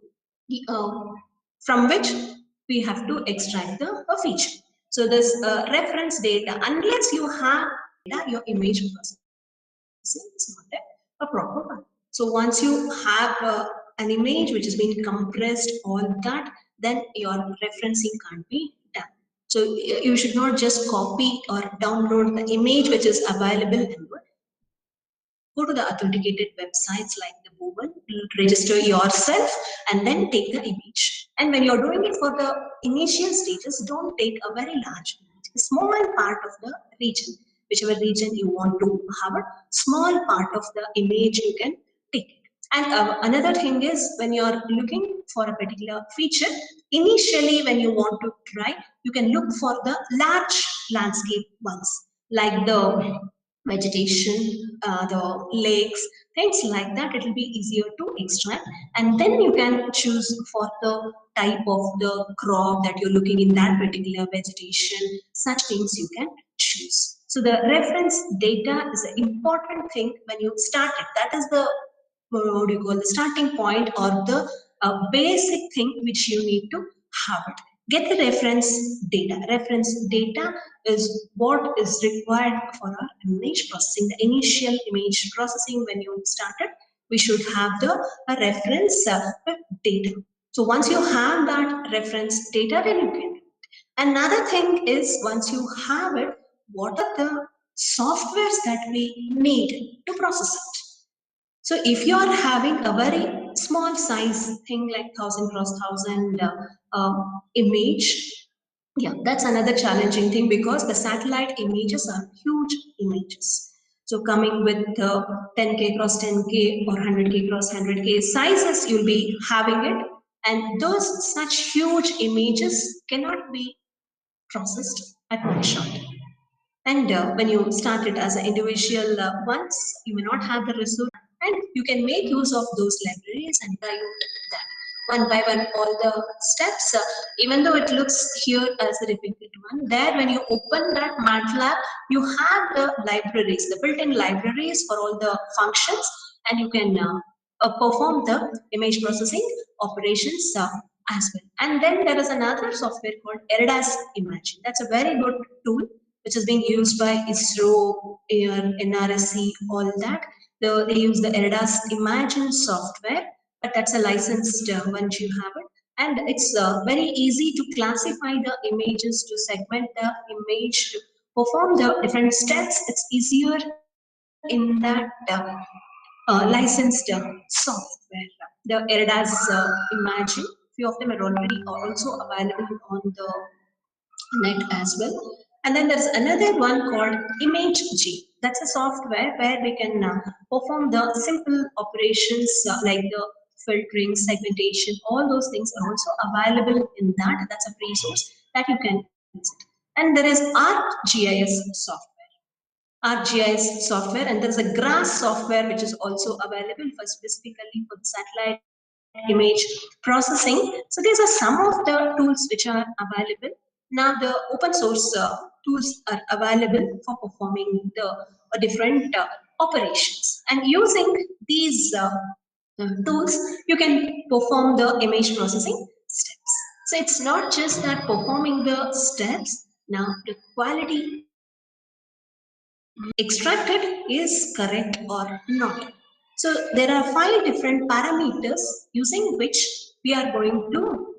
uh, from which we have to extract the feature. So this reference data, unless you have data, your image processing is not a proper one. So once you have an image which has been compressed, all that, then your referencing can't be done. So you should not just copy or download the image which is available and go to the authenticated websites like the Bhuvan, register yourself, and then take the image. And when you're doing it for the initial stages, don't take a very large image, a small part of the region, whichever region you want to have a small part of the image you can take it. And another thing is, when you're looking for a particular feature, initially when you want to try, you can look for the large landscape ones, like the vegetation, the lakes, things like that. It will be easier to extract, and then you can choose for the type of the crop that you're looking in that particular vegetation. Such things you can choose. So the reference data is an important thing when you start it. That is the what do you call, the starting point, or the basic thing which you need to have it. Get the reference data. Reference data is what is required for our image processing, the initial image processing. When you started, we should have the reference data. So once you have that reference data, then you can. Another thing is, once you have it, what are the softwares that we need to process it? So if you are having a very small size thing like 1000 x 1000 image, yeah, that's another challenging thing, because the satellite images are huge images. So coming with 10K cross 10K or 100K cross 100K sizes, you'll be having it. And those such huge images cannot be processed at one shot. And when you start it as an individual ones, you may not have the resource, and you can make use of those libraries and dilute that one by one all the steps. Even though it looks here as a repeated one, there when you open that MATLAB, you have the libraries, the built-in libraries for all the functions, and you can perform the image processing operations as well. And then there is another software called ERDAS Imagine. That's a very good tool which is being used by ISRO, NRSC, all that. They use the ERDAS Imagine software, but that's a licensed once you have it. And it's very easy to classify the images, to segment the image, to perform the different steps. It's easier in that licensed software. The ERDAS Imagine, few of them are already also available on the net as well. And then there's another one called imagery. That's a software where we can perform the simple operations like the filtering, segmentation, all those things are also available in that. That's a resource that you can visit. And there is ArcGIS software. ArcGIS software, and there's a GRASS software which is also available for specifically for the satellite image processing. So these are some of the tools which are available. Now the open source tools are available for performing the different operations, and using these tools you can perform the image processing steps. So it's not just that performing the steps, now the quality extracted is correct or not. So there are 5 different parameters using which we are going to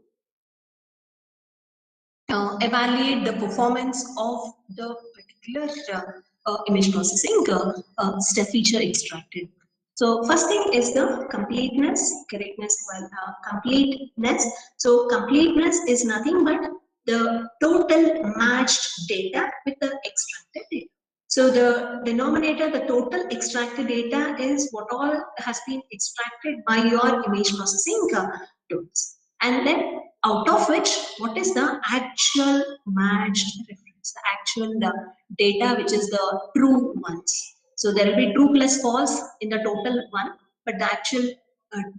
evaluate the performance of the particular image processing step feature extracted. So first thing is the completeness, correctness, completeness. So completeness is nothing but the total matched data with the extracted data. So the denominator, the total extracted data is what all has been extracted by your image processing tools. And then out of which, what is the actual matched reference, the actual data which is the true ones. So there will be true plus false in the total one, but the actual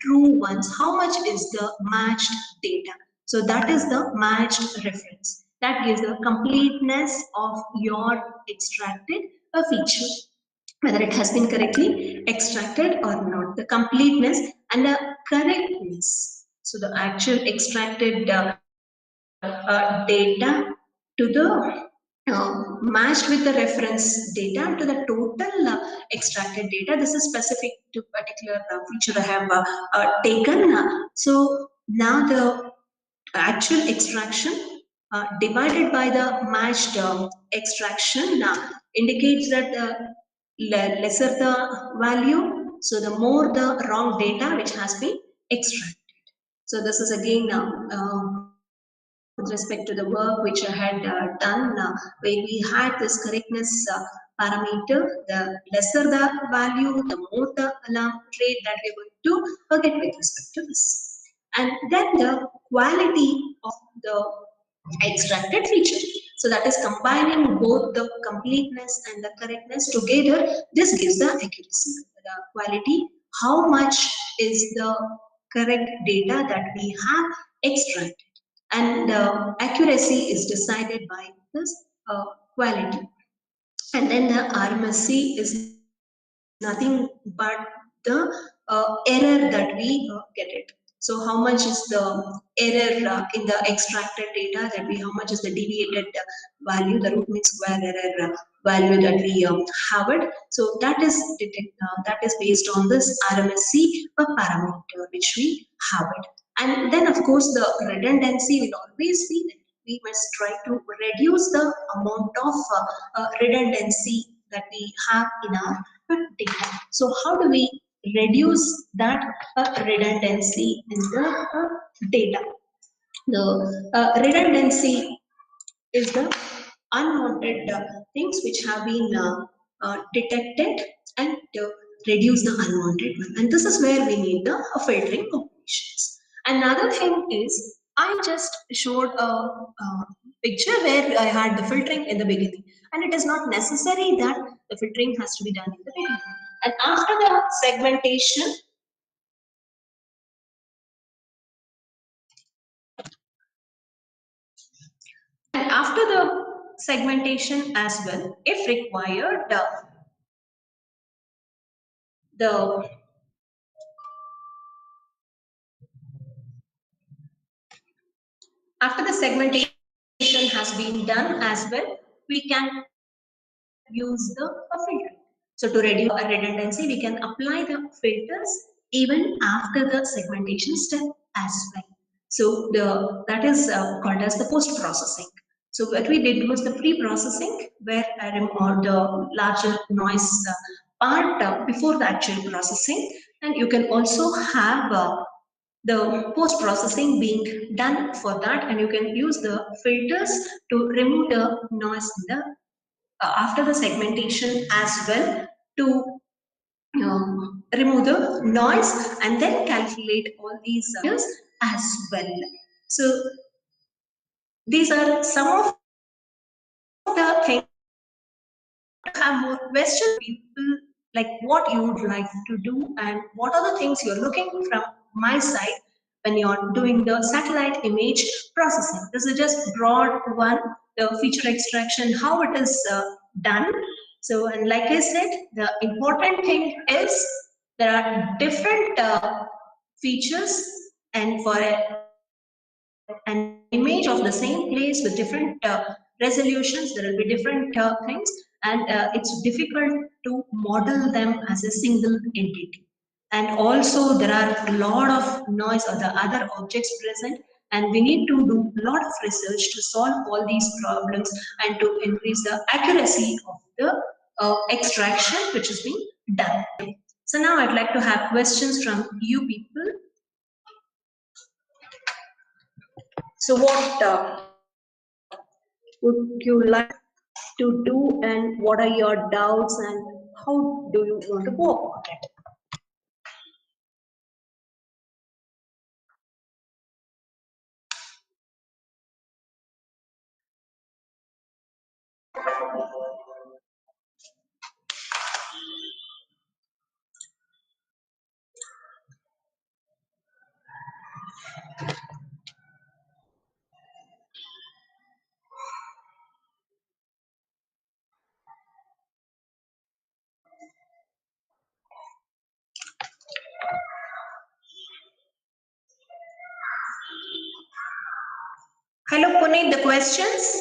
true ones, how much is the matched data? So that is the matched reference. That gives the completeness of your extracted feature, whether it has been correctly extracted or not. The completeness and the correctness. So the actual extracted data to the matched with the reference data to the total extracted data. This is specific to particular feature I have taken. So now the actual extraction divided by the matched extraction indicates that the lesser the value, so the more the wrong data which has been extracted. So this is again with respect to the work which I had done, where we had this correctness parameter. The lesser the value, the more the alarm rate that we're going to get with respect to this. And then the quality of the extracted feature. So that is combining both the completeness and the correctness together. This gives the accuracy, the quality, how much is the correct data that we have extracted. And accuracy is decided by this quality. And then the RMSC is nothing but the error that we get it. So how much is the error in the extracted data that we, how much is the deviated value, the root mean square error value that we have it. So that is that is based on this RMSC parameter which we have it. And then of course the redundancy will always be there. We must try to reduce the amount of redundancy that we have in our data. So how do we reduce that redundancy in the data? The redundancy is the unwanted things which have been detect it and reduce the unwanted one. And this is where we need the filtering operations. Another thing is I just showed a picture where I had the filtering in the beginning, and it is not necessary that the filtering has to be done in the beginning. And after the segmentation, as well, if required, the after the segmentation has been done as well, we can use the filter. So to reduce redundancy, we can apply the filters even after the segmentation step as well. So that is called as the post processing. So what we did was the pre-processing, where I removed the larger noise part before the actual processing, and you can also have the post processing being done for that, and you can use the filters to remove the noise in the after the segmentation as well, to remove the noise and then calculate all these as well. So these are some of the things. Have more questions, people, like what you would like to do and what are the things you're looking from my side when you're doing the satellite image processing. This is just broad one, the feature extraction, how it is done. So, and like I said, the important thing is there are different features, and for an image of the same place with different resolutions, there will be different things, and it's difficult to model them as a single entity. And also there are a lot of noise or the other objects present, and we need to do a lot of research to solve all these problems and to increase the accuracy of the extraction which is being done. So now I'd like to have questions from you people. So what would you like to do, and what are your doubts, and how do you want to go about it? Hello, Puneeth, the questions?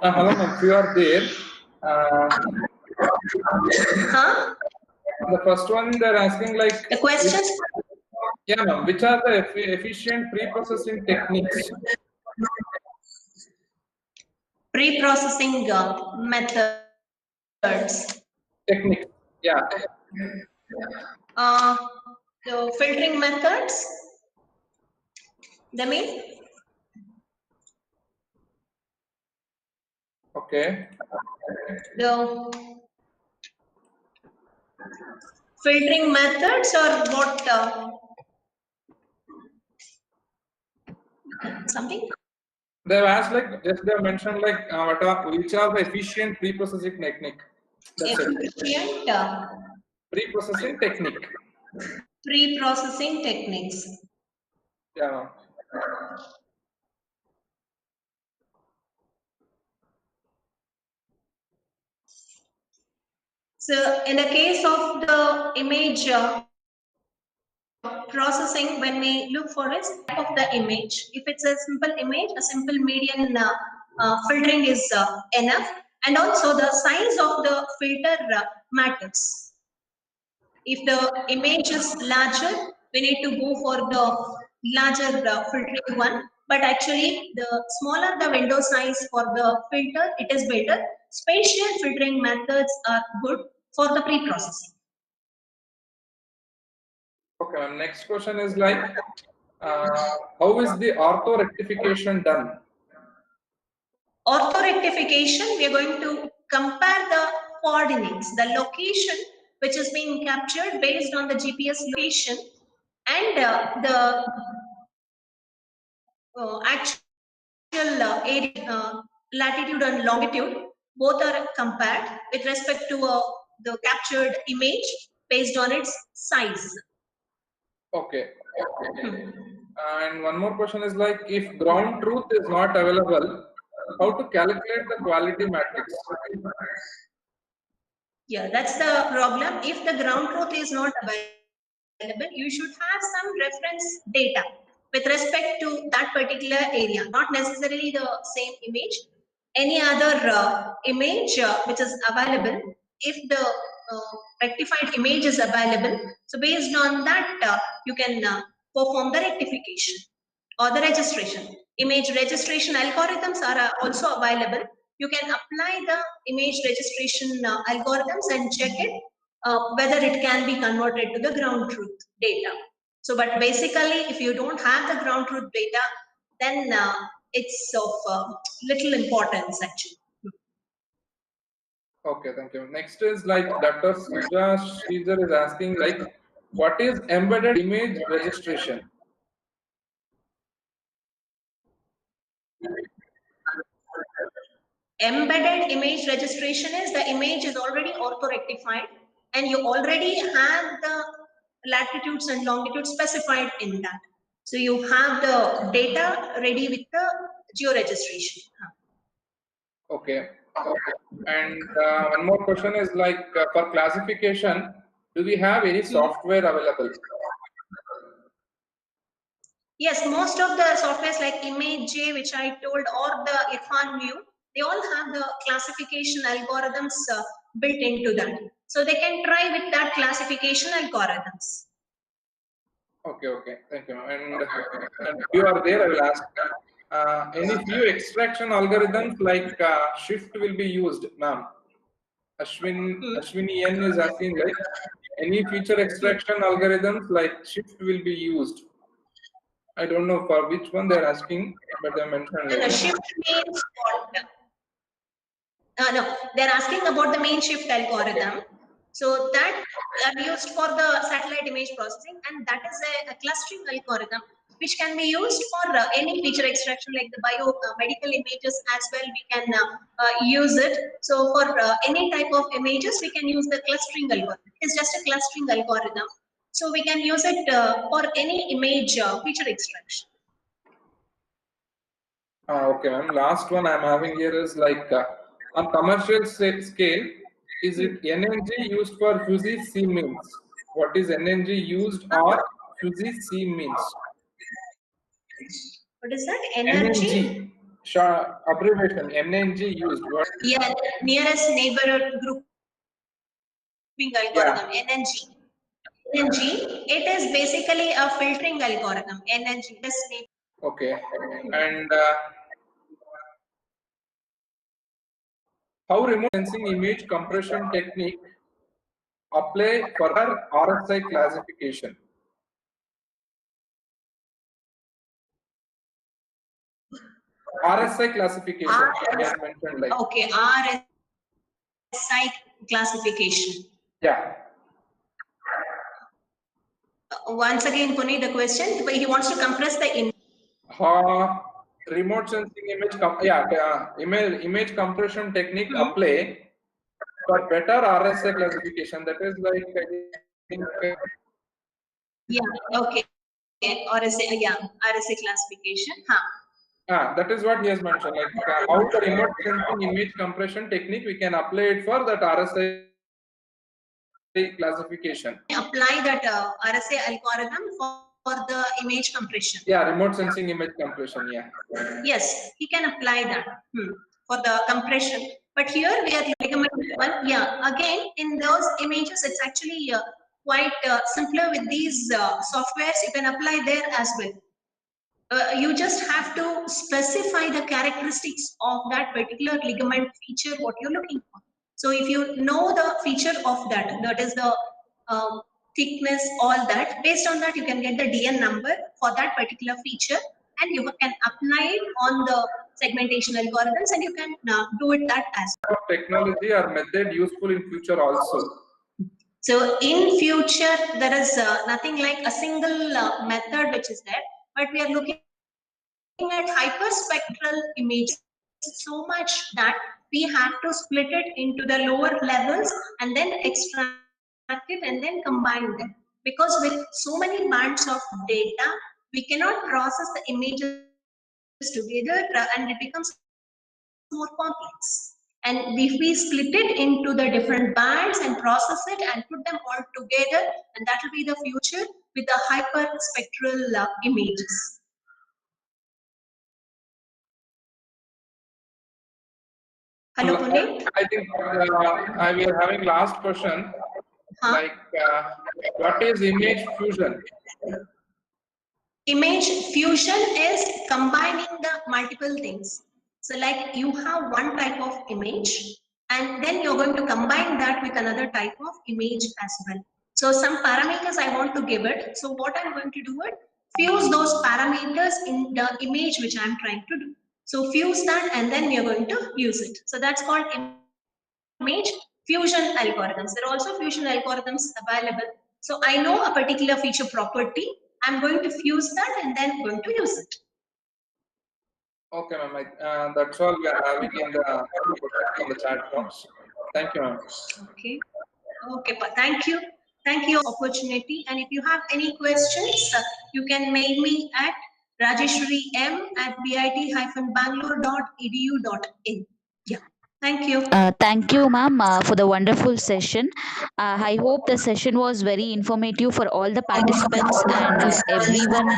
Hello, ma'am. You are there. Huh? The first one they're asking like. The questions? Yeah, ma'am. Which are the efficient pre-processing techniques? Pre-processing methods. Techniques. Yeah. Uh, the filtering methods. They mean? Okay. The filtering methods, or what? Something? They've asked like just they mentioned like which are the efficient pre-processing technique. That's Efficient pre-processing technique. pre-processing techniques. Yeah. So in the case of the image processing, when we look for is type of the image. If it's a simple image, a simple median filtering is enough, and also the size of the filter matters. If the image is larger, we need to go for the larger filtering one. But actually, the smaller the window size for the filter, it is better. Spatial filtering methods are good for the pre-processing. Okay. Next question is like, how is the ortho rectification done? rectification, we are going to compare the coordinates, the location which is being captured based on the GPS location and the actual area, latitude and longitude, both are compared with respect to the captured image based on its size. Okay. And one more question is like, if ground truth is not available, how to calculate the quality matrix? Yeah, that's the problem. If the ground truth is not available, you should have some reference data with respect to that particular area, not necessarily the same image, any other image which is available. If the rectified image is available, so based on that, you can perform the rectification or the registration. Image registration algorithms are also available. You can apply the image registration algorithms and check it whether it can be converted to the ground truth data. So, but basically, if you don't have the ground truth data, then it's of little importance actually. Okay, thank you. Next is like Dr. Sridhar is asking like, what is embedded image registration? Embedded image registration is the image is already ortho-rectified and you already have the latitudes and longitudes specified in that. So you have the data ready with the geo-registration. Okay. And one more question is like, for classification, do we have any software available? Yes, most of the softwares like ImageJ, which I told, or the Irfan View, they all have the classification algorithms built into that. So they can try with that classification algorithms. Okay, thank you. And you are there, I will ask. Any few extraction algorithms like shift will be used, ma'am? Ashwini N is asking like, any feature extraction algorithms like shift will be used? I don't know for which one they are asking, but they mentioned like. Shift means what? No, they're asking about the main shift algorithm. So that are used for the satellite image processing, and that is a clustering algorithm which can be used for any feature extraction like the medical images as well. We can use it. So for any type of images, we can use the clustering algorithm. It's just a clustering algorithm. So we can use it for any image feature extraction. Okay, ma'am. Last one I'm having here is like, on commercial scale, is it NNG used for FUSI C means? What is NNG used or FUSI C means? What is that? Energy? NNG, abbreviation, NNG used. What? Yeah, nearest neighborhood grouping algorithm, Yeah. NNG. NNG, it is basically a filtering algorithm. NNG. Okay. And how remote sensing image compression technique apply for our RSI classification? RSI classification, he has mentioned like. Okay, RSI classification. Yeah. Once again, Puneeth, the question, but he wants to compress the image. Remote sensing image compression technique apply for better RSI classification. That is like, I think. Yeah, okay. RSI, yeah, RSI classification. That is what he has mentioned. Like how the remote sensing image compression technique we can apply it for that RSI classification. Apply that RSI algorithm for the image compression. Yeah, remote sensing image compression. Yeah. Yes, he can apply that for the compression. But here we are ligament one. Yeah, again in those images, it's actually quite simpler with these softwares. You can apply there as well. You just have to specify the characteristics of that particular ligament feature, what you're looking for. So if you know the feature of that is the thickness, all that, based on that you can get the DN number for that particular feature and you can apply it on the segmentation algorithms, and you can do it that as of technology or method useful in future also? so. In future, there is nothing like a single method which is there, but we are looking at hyperspectral images so much that we have to split it into the lower levels and then extract it and then combine them. Because with so many bands of data, we cannot process the images together and it becomes more complex. And if we split it into the different bands and process it and put them all together, and that will be the future with the hyperspectral images. Hello, Puneeth. I think we are having last question. Huh? Like, what is image fusion? Image fusion is combining the multiple things. So like you have one type of image and then you're going to combine that with another type of image as well. So some parameters I want to give it. So what I'm going to do it, fuse those parameters in the image which I'm trying to do. So fuse that and then we are going to use it. So that's called image fusion algorithms. There are also fusion algorithms available. So I know a particular feature property. I'm going to fuse that and then going to use it. Okay, ma'am. That's all we are having in the question on the chat box. Thank you, ma'am. Okay. Okay, but thank you. Thank you for the opportunity. And if you have any questions, you can mail me at rajeshwari@bit-bangalore.edu.in. Yeah. Thank you. Thank you, ma'am, for the wonderful session. I hope the session was very informative for all the participants and everyone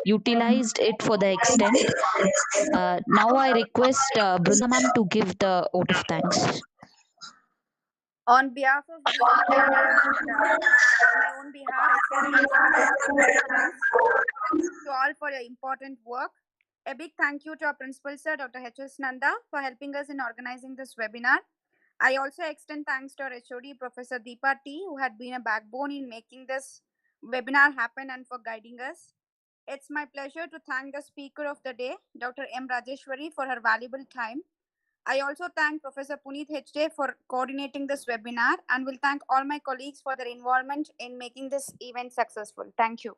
utilized it for the extent. Now I request Brunda ma'am to give the vote of thanks. On behalf of BTI and on my own behalf, extend my sincere thanks to all for your important work. A big thank you to our principal sir, Dr. H.S. Nanda, for helping us in organizing this webinar. I also extend thanks to our HOD, Professor Deepa T, who had been a backbone in making this webinar happen and for guiding us. It's my pleasure to thank the speaker of the day, Dr. M. Rajeswari, for her valuable time. I also thank Professor Puneeth HJ for coordinating this webinar and will thank all my colleagues for their involvement in making this event successful. Thank you.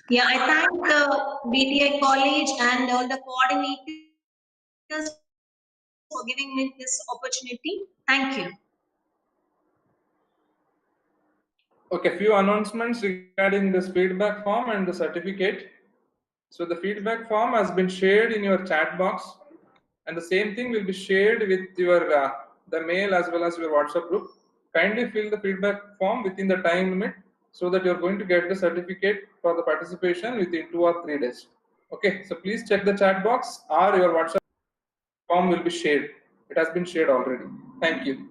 Yeah, I thank the BTI College and all the coordinators for giving me this opportunity. Thank you. Okay, few announcements regarding this feedback form and the certificate. So the feedback form has been shared in your chat box, and the same thing will be shared with your the mail as well as your WhatsApp group. Kindly fill the feedback form within the time limit so that you're going to get the certificate for the participation within 2 or 3 days. Okay, so please check the chat box or your WhatsApp form will be shared. It has been shared already. Thank you.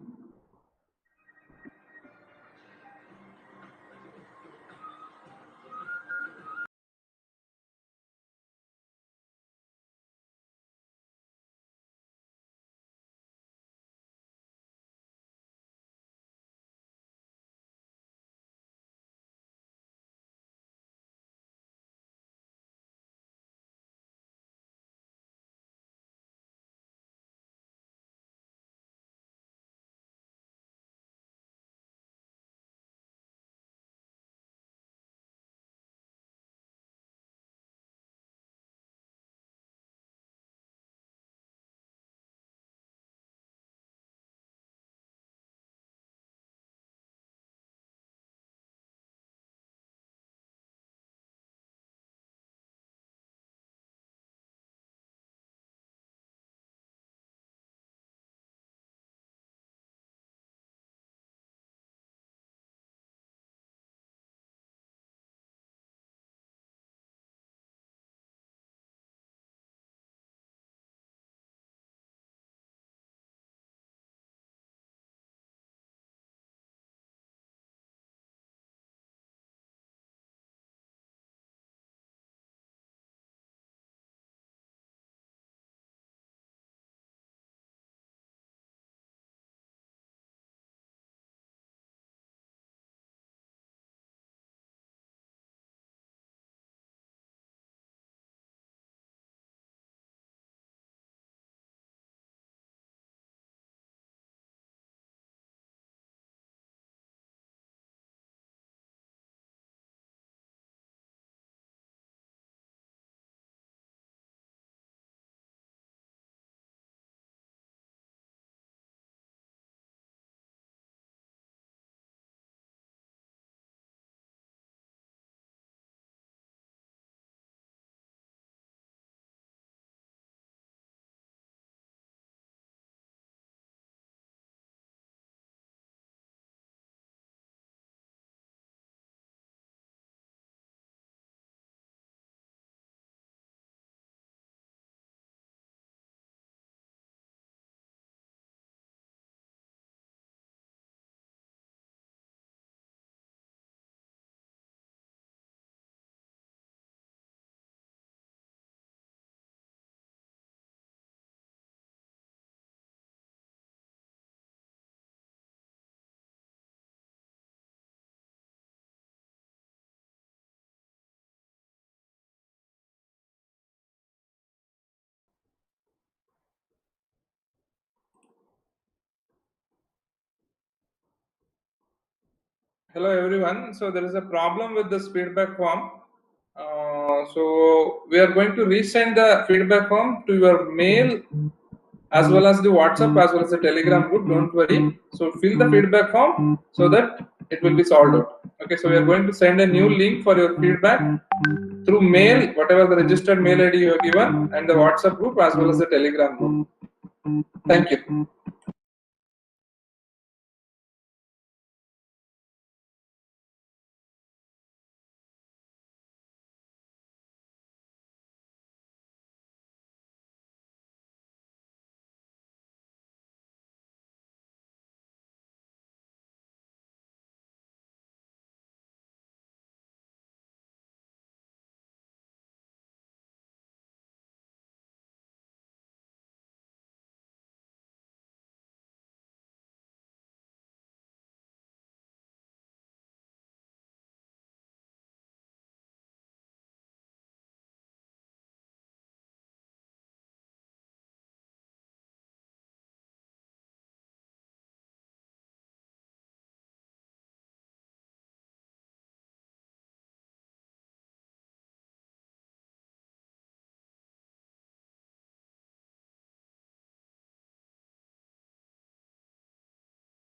Hello everyone. So there is a problem with this feedback form. So we are going to resend the feedback form to your mail as well as the WhatsApp as well as the Telegram group. Don't worry. So fill the feedback form so that it will be solved out. Okay. So we are going to send a new link for your feedback through mail, whatever the registered mail ID you have given, and the WhatsApp group as well as the Telegram group. Thank you.